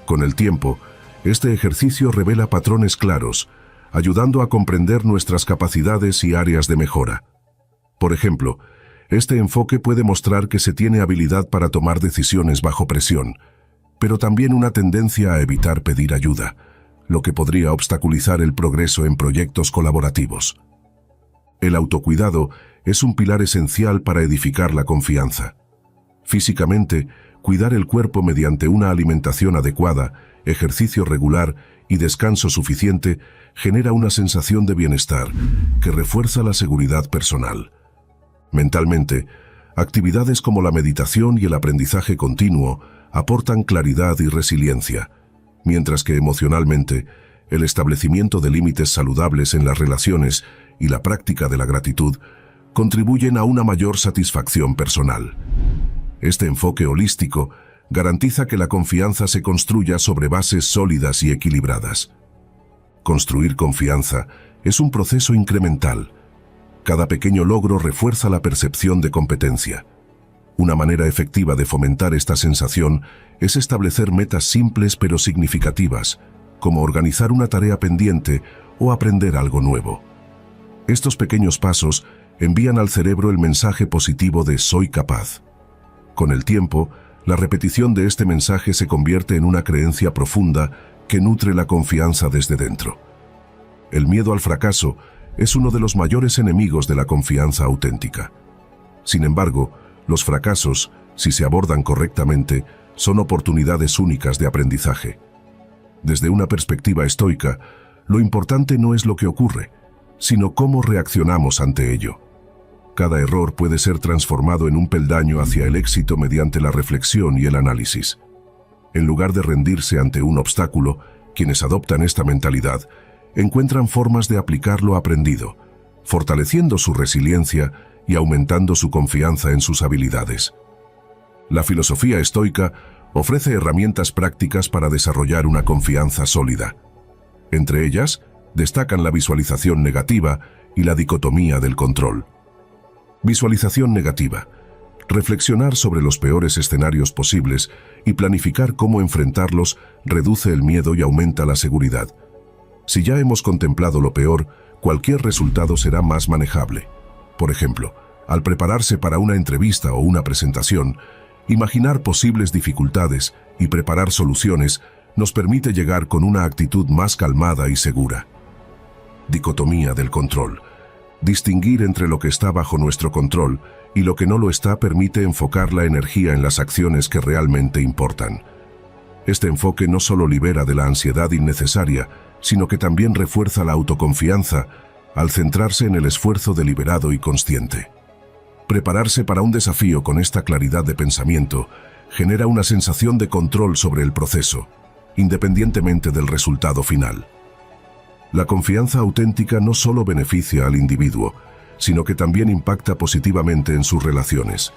Con el tiempo, este ejercicio revela patrones claros, ayudando a comprender nuestras capacidades y áreas de mejora. Por ejemplo, este enfoque puede mostrar que se tiene habilidad para tomar decisiones bajo presión, pero también una tendencia a evitar pedir ayuda, lo que podría obstaculizar el progreso en proyectos colaborativos. El autocuidado es un pilar esencial para edificar la confianza. Físicamente, cuidar el cuerpo mediante una alimentación adecuada, ejercicio regular y descanso suficiente genera una sensación de bienestar que refuerza la seguridad personal. Mentalmente, actividades como la meditación y el aprendizaje continuo aportan claridad y resiliencia, mientras que emocionalmente, el establecimiento de límites saludables en las relaciones y la práctica de la gratitud contribuyen a una mayor satisfacción personal. Este enfoque holístico garantiza que la confianza se construya sobre bases sólidas y equilibradas. Construir confianza es un proceso incremental. Cada pequeño logro refuerza la percepción de competencia. Una manera efectiva de fomentar esta sensación es establecer metas simples pero significativas, como organizar una tarea pendiente o aprender algo nuevo. Estos pequeños pasos envían al cerebro el mensaje positivo de "soy capaz". Con el tiempo, la repetición de este mensaje se convierte en una creencia profunda que nutre la confianza desde dentro. El miedo al fracaso es uno de los mayores enemigos de la confianza auténtica. Sin embargo, los fracasos, si se abordan correctamente, son oportunidades únicas de aprendizaje. Desde una perspectiva estoica, lo importante no es lo que ocurre, sino cómo reaccionamos ante ello. Cada error puede ser transformado en un peldaño hacia el éxito mediante la reflexión y el análisis. En lugar de rendirse ante un obstáculo, quienes adoptan esta mentalidad encuentran formas de aplicar lo aprendido, fortaleciendo su resiliencia y aumentando su confianza en sus habilidades. La filosofía estoica ofrece herramientas prácticas para desarrollar una confianza sólida. Entre ellas, destacan la visualización negativa y la dicotomía del control. Visualización negativa. Reflexionar sobre los peores escenarios posibles y planificar cómo enfrentarlos reduce el miedo y aumenta la seguridad. Si ya hemos contemplado lo peor, cualquier resultado será más manejable. Por ejemplo, al prepararse para una entrevista o una presentación, imaginar posibles dificultades y preparar soluciones nos permite llegar con una actitud más calmada y segura. Dicotomía del control. Distinguir entre lo que está bajo nuestro control y lo que no lo está permite enfocar la energía en las acciones que realmente importan. Este enfoque no solo libera de la ansiedad innecesaria, sino que también refuerza la autoconfianza al centrarse en el esfuerzo deliberado y consciente. Prepararse para un desafío con esta claridad de pensamiento genera una sensación de control sobre el proceso, independientemente del resultado final. La confianza auténtica no solo beneficia al individuo, sino que también impacta positivamente en sus relaciones.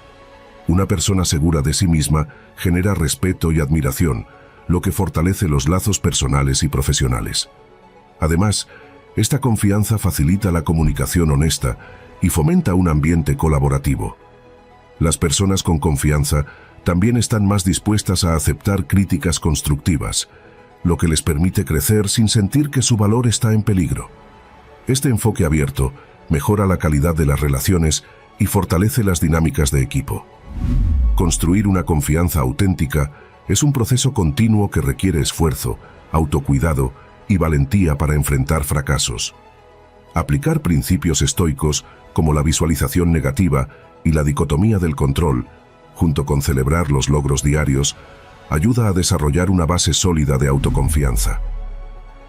Una persona segura de sí misma genera respeto y admiración, lo que fortalece los lazos personales y profesionales. Además, esta confianza facilita la comunicación honesta y fomenta un ambiente colaborativo. Las personas con confianza también están más dispuestas a aceptar críticas constructivas, lo que les permite crecer sin sentir que su valor está en peligro. Este enfoque abierto mejora la calidad de las relaciones y fortalece las dinámicas de equipo. Construir una confianza auténtica es un proceso continuo que requiere esfuerzo, autocuidado y valentía para enfrentar fracasos. Aplicar principios estoicos como la visualización negativa y la dicotomía del control, junto con celebrar los logros diarios, ayuda a desarrollar una base sólida de autoconfianza.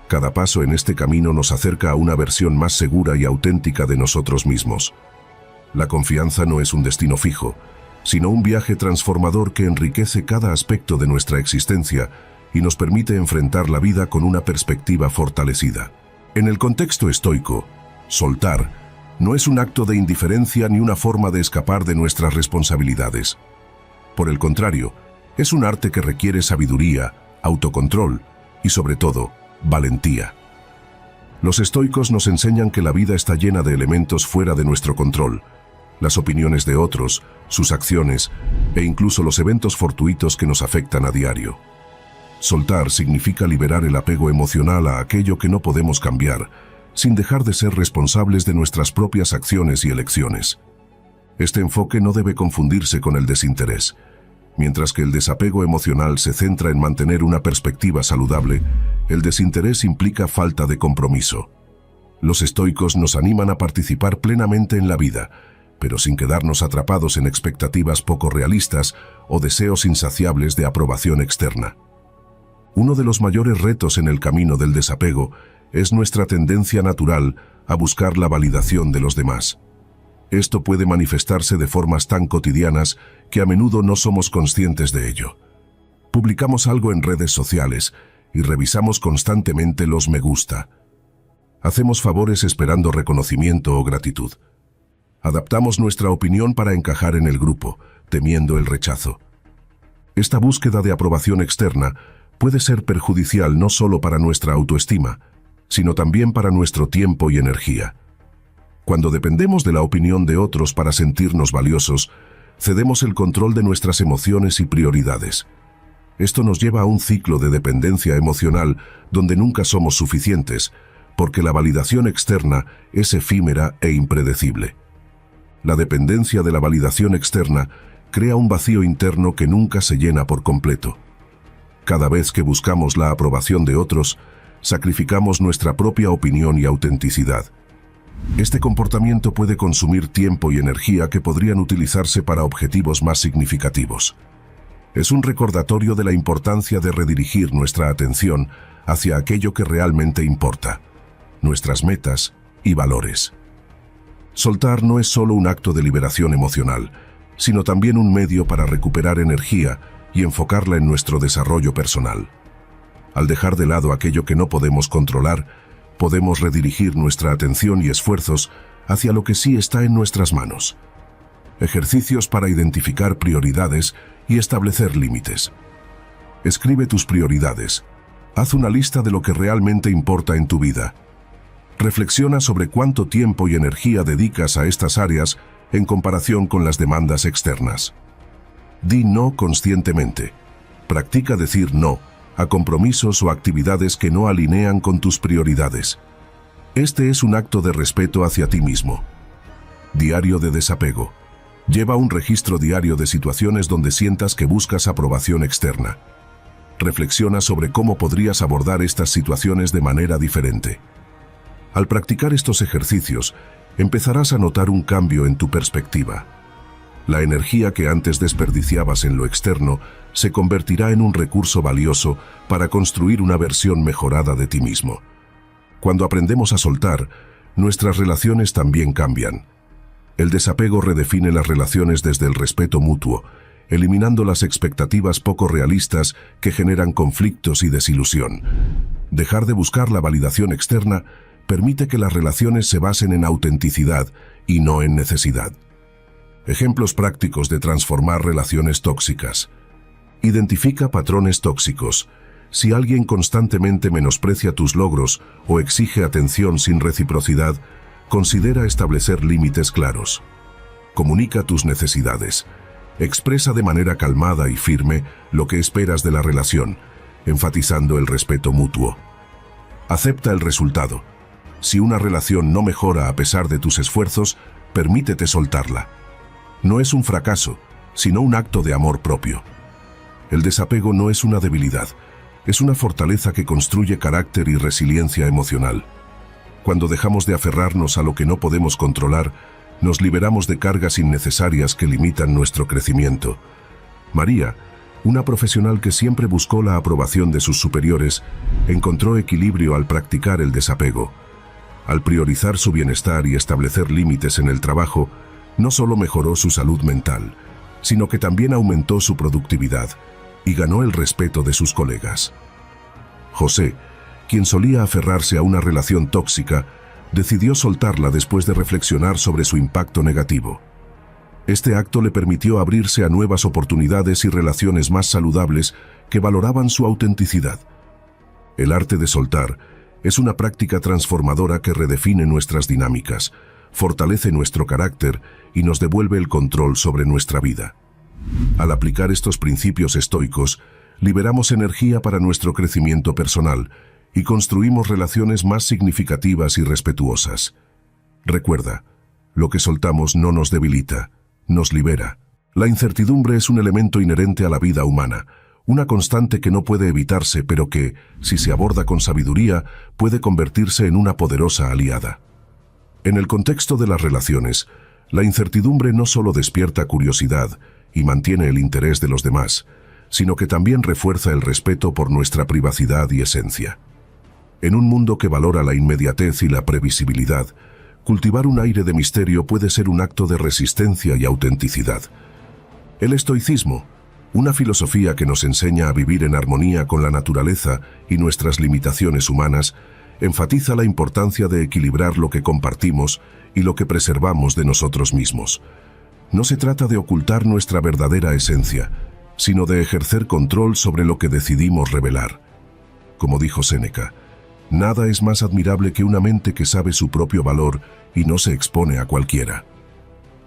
Cada paso en este camino nos acerca a una versión más segura y auténtica de nosotros mismos. La confianza no es un destino fijo, sino un viaje transformador que enriquece cada aspecto de nuestra existencia y nos permite enfrentar la vida con una perspectiva fortalecida. En el contexto estoico, soltar no es un acto de indiferencia ni una forma de escapar de nuestras responsabilidades. Por el contrario, es un arte que requiere sabiduría, autocontrol y, sobre todo, valentía. Los estoicos nos enseñan que la vida está llena de elementos fuera de nuestro control, las opiniones de otros, sus acciones e incluso los eventos fortuitos que nos afectan a diario. Soltar significa liberar el apego emocional a aquello que no podemos cambiar, sin dejar de ser responsables de nuestras propias acciones y elecciones. Este enfoque no debe confundirse con el desinterés. Mientras que el desapego emocional se centra en mantener una perspectiva saludable, el desinterés implica falta de compromiso. Los estoicos nos animan a participar plenamente en la vida, pero sin quedarnos atrapados en expectativas poco realistas o deseos insaciables de aprobación externa. Uno de los mayores retos en el camino del desapego es nuestra tendencia natural a buscar la validación de los demás. Esto puede manifestarse de formas tan cotidianas que a menudo no somos conscientes de ello. Publicamos algo en redes sociales y revisamos constantemente los me gusta. Hacemos favores esperando reconocimiento o gratitud. Adaptamos nuestra opinión para encajar en el grupo, temiendo el rechazo. Esta búsqueda de aprobación externa puede ser perjudicial no solo para nuestra autoestima, sino también para nuestro tiempo y energía. Cuando dependemos de la opinión de otros para sentirnos valiosos, cedemos el control de nuestras emociones y prioridades. Esto nos lleva a un ciclo de dependencia emocional donde nunca somos suficientes, porque la validación externa es efímera e impredecible. La dependencia de la validación externa crea un vacío interno que nunca se llena por completo. Cada vez que buscamos la aprobación de otros, sacrificamos nuestra propia opinión y autenticidad. Este comportamiento puede consumir tiempo y energía que podrían utilizarse para objetivos más significativos. Es un recordatorio de la importancia de redirigir nuestra atención hacia aquello que realmente importa, nuestras metas y valores. Soltar no es solo un acto de liberación emocional, sino también un medio para recuperar energía y enfocarla en nuestro desarrollo personal. Al dejar de lado aquello que no podemos controlar, podemos redirigir nuestra atención y esfuerzos hacia lo que sí está en nuestras manos. Ejercicios para identificar prioridades y establecer límites. Escribe tus prioridades. Haz una lista de lo que realmente importa en tu vida. Reflexiona sobre cuánto tiempo y energía dedicas a estas áreas en comparación con las demandas externas. Di no conscientemente. Practica decir no a compromisos o actividades que no alinean con tus prioridades. Este es un acto de respeto hacia ti mismo. Diario de desapego. Lleva un registro diario de situaciones donde sientas que buscas aprobación externa. Reflexiona sobre cómo podrías abordar estas situaciones de manera diferente. Al practicar estos ejercicios, empezarás a notar un cambio en tu perspectiva. La energía que antes desperdiciabas en lo externo se convertirá en un recurso valioso para construir una versión mejorada de ti mismo. Cuando aprendemos a soltar, nuestras relaciones también cambian. El desapego redefine las relaciones desde el respeto mutuo, eliminando las expectativas poco realistas que generan conflictos y desilusión. Dejar de buscar la validación externa permite que las relaciones se basen en autenticidad y no en necesidad. Ejemplos prácticos de transformar relaciones tóxicas. Identifica patrones tóxicos. Si alguien constantemente menosprecia tus logros o exige atención sin reciprocidad, considera establecer límites claros. Comunica tus necesidades. Expresa de manera calmada y firme lo que esperas de la relación, enfatizando el respeto mutuo. Acepta el resultado. Si una relación no mejora a pesar de tus esfuerzos, permítete soltarla. No es un fracaso, sino un acto de amor propio. El desapego no es una debilidad, es una fortaleza que construye carácter y resiliencia emocional. Cuando dejamos de aferrarnos a lo que no podemos controlar, nos liberamos de cargas innecesarias que limitan nuestro crecimiento. María, una profesional que siempre buscó la aprobación de sus superiores, encontró equilibrio al practicar el desapego. Al priorizar su bienestar y establecer límites en el trabajo, no solo mejoró su salud mental, sino que también aumentó su productividad y ganó el respeto de sus colegas. José, quien solía aferrarse a una relación tóxica, decidió soltarla después de reflexionar sobre su impacto negativo. Este acto le permitió abrirse a nuevas oportunidades y relaciones más saludables que valoraban su autenticidad. El arte de soltar es una práctica transformadora que redefine nuestras dinámicas, fortalece nuestro carácter y nos devuelve el control sobre nuestra vida. Al aplicar estos principios estoicos, liberamos energía para nuestro crecimiento personal y construimos relaciones más significativas y respetuosas. Recuerda, lo que soltamos no nos debilita, nos libera. La incertidumbre es un elemento inherente a la vida humana, una constante que no puede evitarse, pero que, si se aborda con sabiduría, puede convertirse en una poderosa aliada. En el contexto de las relaciones, la incertidumbre no solo despierta curiosidad y mantiene el interés de los demás, sino que también refuerza el respeto por nuestra privacidad y esencia. En un mundo que valora la inmediatez y la previsibilidad, cultivar un aire de misterio puede ser un acto de resistencia y autenticidad. El estoicismo, una filosofía que nos enseña a vivir en armonía con la naturaleza y nuestras limitaciones humanas, enfatiza la importancia de equilibrar lo que compartimos y lo que preservamos de nosotros mismos. No se trata de ocultar nuestra verdadera esencia, sino de ejercer control sobre lo que decidimos revelar. Como dijo Séneca, nada es más admirable que una mente que sabe su propio valor y no se expone a cualquiera.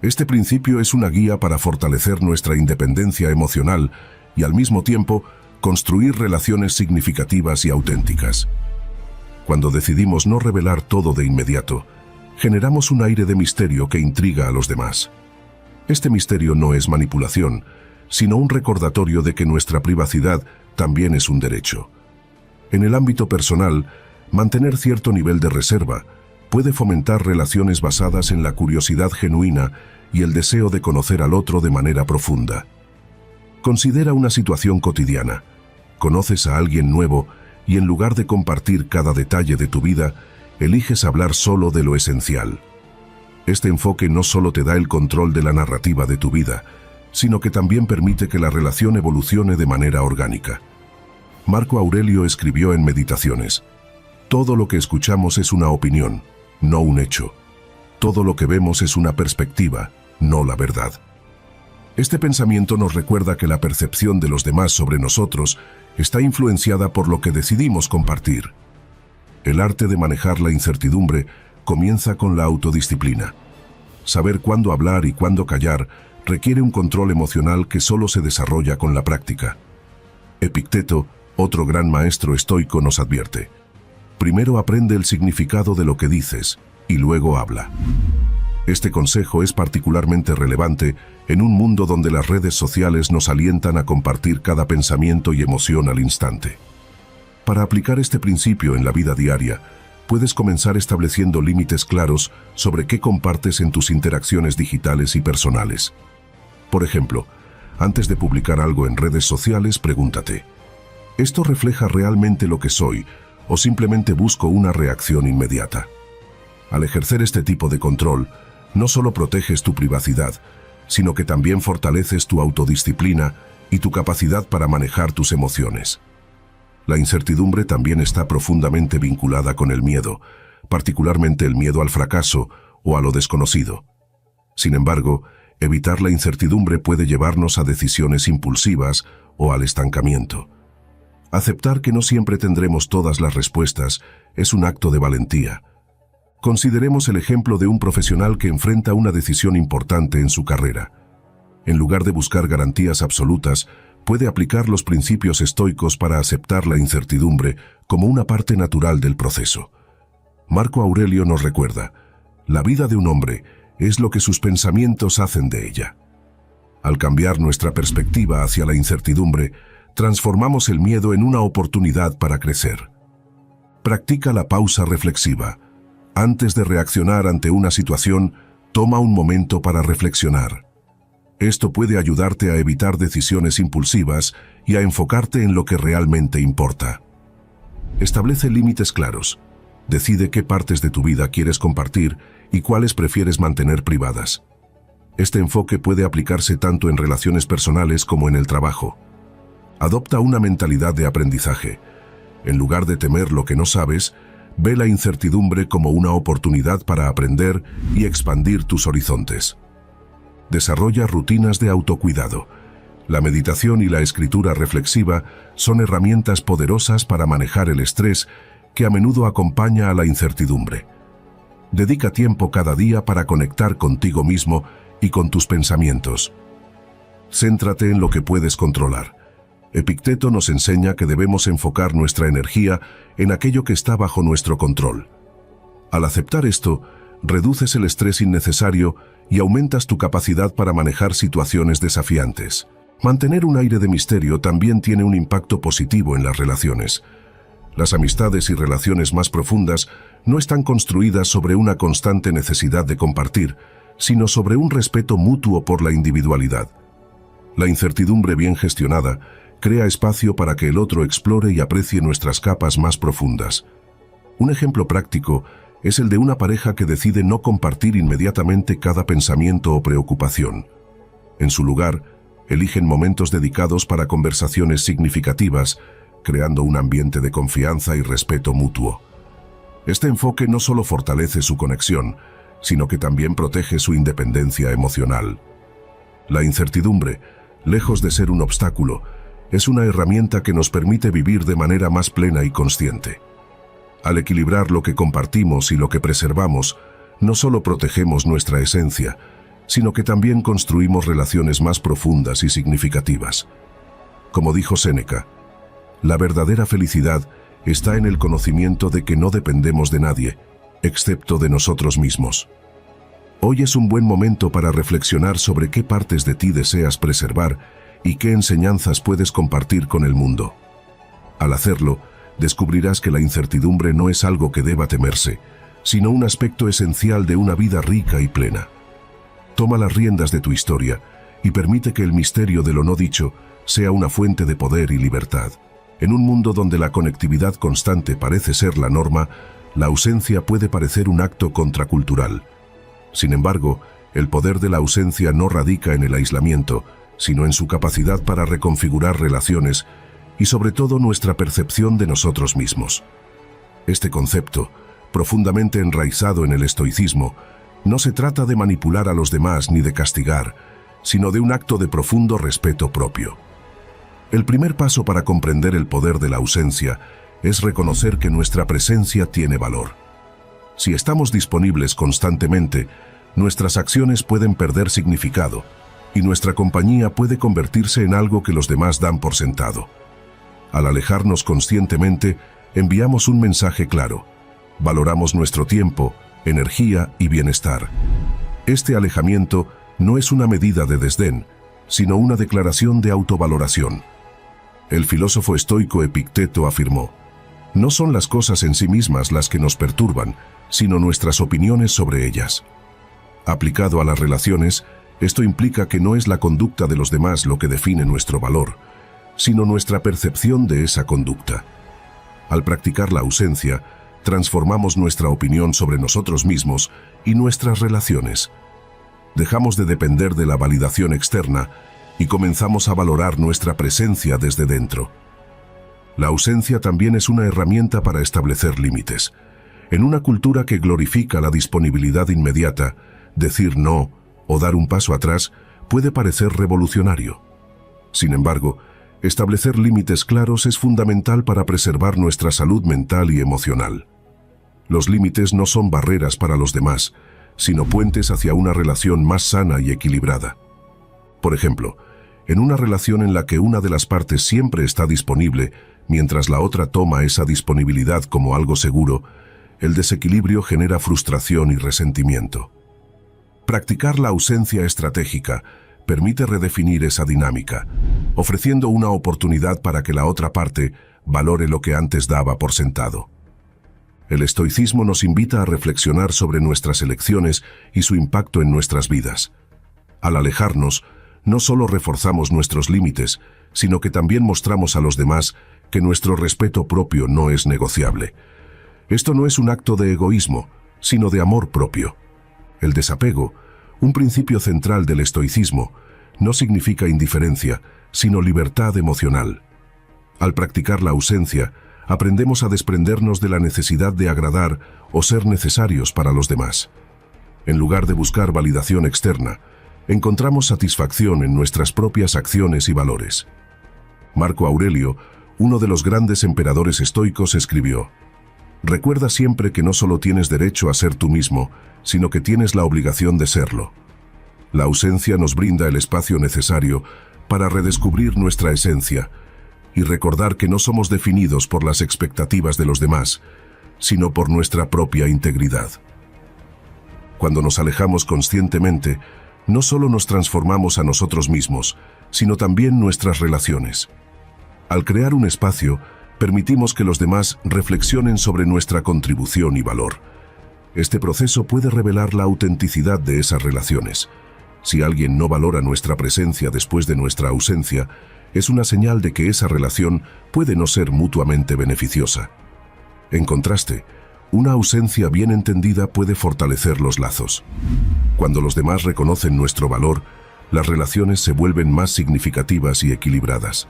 Este principio es una guía para fortalecer nuestra independencia emocional y al mismo tiempo construir relaciones significativas y auténticas. Cuando decidimos no revelar todo de inmediato, generamos un aire de misterio que intriga a los demás. Este misterio no es manipulación, sino un recordatorio de que nuestra privacidad también es un derecho. En el ámbito personal, mantener cierto nivel de reserva puede fomentar relaciones basadas en la curiosidad genuina y el deseo de conocer al otro de manera profunda. Considera una situación cotidiana. Conoces a alguien nuevo y en lugar de compartir cada detalle de tu vida, eliges hablar solo de lo esencial. Este enfoque no solo te da el control de la narrativa de tu vida, sino que también permite que la relación evolucione de manera orgánica. Marco Aurelio escribió en Meditaciones: todo lo que escuchamos es una opinión, no un hecho. Todo lo que vemos es una perspectiva, no la verdad. Este pensamiento nos recuerda que la percepción de los demás sobre nosotros está influenciada por lo que decidimos compartir. El arte de manejar la incertidumbre comienza con la autodisciplina. Saber cuándo hablar y cuándo callar requiere un control emocional que solo se desarrolla con la práctica. Epicteto, otro gran maestro estoico, nos advierte: primero aprende el significado de lo que dices y luego habla. Este consejo es particularmente relevante en un mundo donde las redes sociales nos alientan a compartir cada pensamiento y emoción al instante. Para aplicar este principio en la vida diaria, puedes comenzar estableciendo límites claros sobre qué compartes en tus interacciones digitales y personales. Por ejemplo, antes de publicar algo en redes sociales, pregúntate: ¿esto refleja realmente lo que soy o simplemente busco una reacción inmediata? Al ejercer este tipo de control, no solo proteges tu privacidad, sino que también fortaleces tu autodisciplina y tu capacidad para manejar tus emociones. La incertidumbre también está profundamente vinculada con el miedo, particularmente el miedo al fracaso o a lo desconocido. Sin embargo, evitar la incertidumbre puede llevarnos a decisiones impulsivas o al estancamiento. Aceptar que no siempre tendremos todas las respuestas es un acto de valentía. Consideremos el ejemplo de un profesional que enfrenta una decisión importante en su carrera. En lugar de buscar garantías absolutas, puede aplicar los principios estoicos para aceptar la incertidumbre como una parte natural del proceso. Marco Aurelio nos recuerda: la vida de un hombre es lo que sus pensamientos hacen de ella. Al cambiar nuestra perspectiva hacia la incertidumbre, transformamos el miedo en una oportunidad para crecer. Practica la pausa reflexiva. Antes de reaccionar ante una situación, toma un momento para reflexionar. Esto puede ayudarte a evitar decisiones impulsivas y a enfocarte en lo que realmente importa. Establece límites claros. Decide qué partes de tu vida quieres compartir y cuáles prefieres mantener privadas. Este enfoque puede aplicarse tanto en relaciones personales como en el trabajo. Adopta una mentalidad de aprendizaje. En lugar de temer lo que no sabes, ve la incertidumbre como una oportunidad para aprender y expandir tus horizontes. Desarrolla rutinas de autocuidado. La meditación y la escritura reflexiva son herramientas poderosas para manejar el estrés que a menudo acompaña a la incertidumbre. Dedica tiempo cada día para conectar contigo mismo y con tus pensamientos. Céntrate en lo que puedes controlar. Epicteto nos enseña que debemos enfocar nuestra energía en aquello que está bajo nuestro control. Al aceptar esto, reduces el estrés innecesario y aumentas tu capacidad para manejar situaciones desafiantes. Mantener un aire de misterio también tiene un impacto positivo en las relaciones. Las amistades y relaciones más profundas no están construidas sobre una constante necesidad de compartir, sino sobre un respeto mutuo por la individualidad. La incertidumbre bien gestionada crea espacio para que el otro explore y aprecie nuestras capas más profundas. Un ejemplo práctico es el de una pareja que decide no compartir inmediatamente cada pensamiento o preocupación. En su lugar, eligen momentos dedicados para conversaciones significativas, creando un ambiente de confianza y respeto mutuo. Este enfoque no solo fortalece su conexión, sino que también protege su independencia emocional. La incertidumbre, lejos de ser un obstáculo, es una herramienta que nos permite vivir de manera más plena y consciente. Al equilibrar lo que compartimos y lo que preservamos, no solo protegemos nuestra esencia, sino que también construimos relaciones más profundas y significativas. Como dijo Séneca, la verdadera felicidad está en el conocimiento de que no dependemos de nadie, excepto de nosotros mismos. Hoy es un buen momento para reflexionar sobre qué partes de ti deseas preservar y qué enseñanzas puedes compartir con el mundo. Al hacerlo, descubrirás que la incertidumbre no es algo que deba temerse, sino un aspecto esencial de una vida rica y plena. Toma las riendas de tu historia y permite que el misterio de lo no dicho sea una fuente de poder y libertad. En un mundo donde la conectividad constante parece ser la norma, la ausencia puede parecer un acto contracultural. Sin embargo, el poder de la ausencia no radica en el aislamiento, sino en su capacidad para reconfigurar relaciones y sobre todo nuestra percepción de nosotros mismos. Este concepto, profundamente enraizado en el estoicismo, no se trata de manipular a los demás ni de castigar, sino de un acto de profundo respeto propio. El primer paso para comprender el poder de la ausencia es reconocer que nuestra presencia tiene valor. Si estamos disponibles constantemente, nuestras acciones pueden perder significado y nuestra compañía puede convertirse en algo que los demás dan por sentado. Al alejarnos conscientemente, enviamos un mensaje claro. Valoramos nuestro tiempo, energía y bienestar. Este alejamiento no es una medida de desdén, sino una declaración de autovaloración. El filósofo estoico Epicteto afirmó: no son las cosas en sí mismas las que nos perturban, sino nuestras opiniones sobre ellas. Aplicado a las relaciones, esto implica que no es la conducta de los demás lo que define nuestro valor, sino nuestra percepción de esa conducta. Al practicar la ausencia, transformamos nuestra opinión sobre nosotros mismos y nuestras relaciones. Dejamos de depender de la validación externa y comenzamos a valorar nuestra presencia desde dentro. La ausencia también es una herramienta para establecer límites. En una cultura que glorifica la disponibilidad inmediata, decir no o dar un paso atrás puede parecer revolucionario. Sin embargo, establecer límites claros es fundamental para preservar nuestra salud mental y emocional. Los límites no son barreras para los demás, sino puentes hacia una relación más sana y equilibrada. Por ejemplo, en una relación en la que una de las partes siempre está disponible, mientras la otra toma esa disponibilidad como algo seguro, el desequilibrio genera frustración y resentimiento. Practicar la ausencia estratégica permite redefinir esa dinámica, ofreciendo una oportunidad para que la otra parte valore lo que antes daba por sentado. El estoicismo nos invita a reflexionar sobre nuestras elecciones y su impacto en nuestras vidas. Al alejarnos, no solo reforzamos nuestros límites, sino que también mostramos a los demás que nuestro respeto propio no es negociable. Esto no es un acto de egoísmo, sino de amor propio. El desapego, un principio central del estoicismo, no significa indiferencia, sino libertad emocional. Al practicar la ausencia, aprendemos a desprendernos de la necesidad de agradar o ser necesarios para los demás. En lugar de buscar validación externa, encontramos satisfacción en nuestras propias acciones y valores. Marco Aurelio, uno de los grandes emperadores estoicos, escribió: recuerda siempre que no solo tienes derecho a ser tú mismo, sino que tienes la obligación de serlo. La ausencia nos brinda el espacio necesario para redescubrir nuestra esencia y recordar que no somos definidos por las expectativas de los demás, sino por nuestra propia integridad. Cuando nos alejamos conscientemente, no solo nos transformamos a nosotros mismos, sino también nuestras relaciones. Al crear un espacio, permitimos que los demás reflexionen sobre nuestra contribución y valor. Este proceso puede revelar la autenticidad de esas relaciones. Si alguien no valora nuestra presencia después de nuestra ausencia, es una señal de que esa relación puede no ser mutuamente beneficiosa. En contraste, una ausencia bien entendida puede fortalecer los lazos. Cuando los demás reconocen nuestro valor, las relaciones se vuelven más significativas y equilibradas.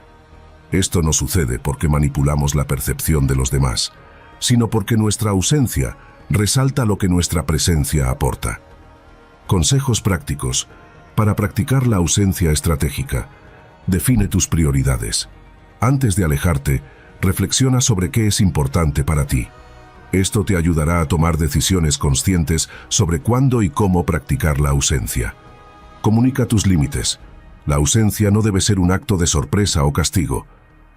Esto no sucede porque manipulamos la percepción de los demás, sino porque nuestra ausencia resalta lo que nuestra presencia aporta. Consejos prácticos para practicar la ausencia estratégica. Define tus prioridades. Antes de alejarte, reflexiona sobre qué es importante para ti. Esto te ayudará a tomar decisiones conscientes sobre cuándo y cómo practicar la ausencia. Comunica tus límites. La ausencia no debe ser un acto de sorpresa o castigo.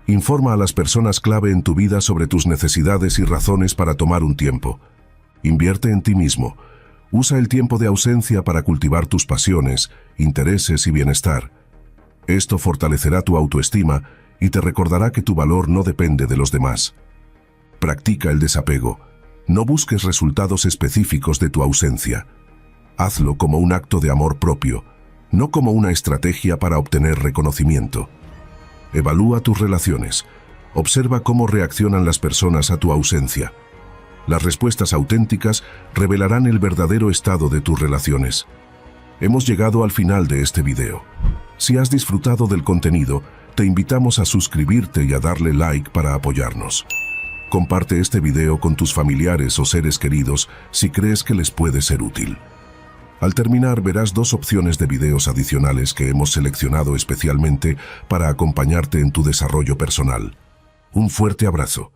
Informa a las personas clave en tu vida sobre tus necesidades y razones para tomar un tiempo. Invierte en ti mismo. Usa el tiempo de ausencia para cultivar tus pasiones, intereses y bienestar. Esto fortalecerá tu autoestima y te recordará que tu valor no depende de los demás. Practica el desapego. No busques resultados específicos de tu ausencia. Hazlo como un acto de amor propio, no como una estrategia para obtener reconocimiento. Evalúa tus relaciones. Observa cómo reaccionan las personas a tu ausencia. Las respuestas auténticas revelarán el verdadero estado de tus relaciones. Hemos llegado al final de este video. Si has disfrutado del contenido, te invitamos a suscribirte y a darle like para apoyarnos. Comparte este video con tus familiares o seres queridos si crees que les puede ser útil. Al terminar verás 2 opciones de videos adicionales que hemos seleccionado especialmente para acompañarte en tu desarrollo personal. Un fuerte abrazo.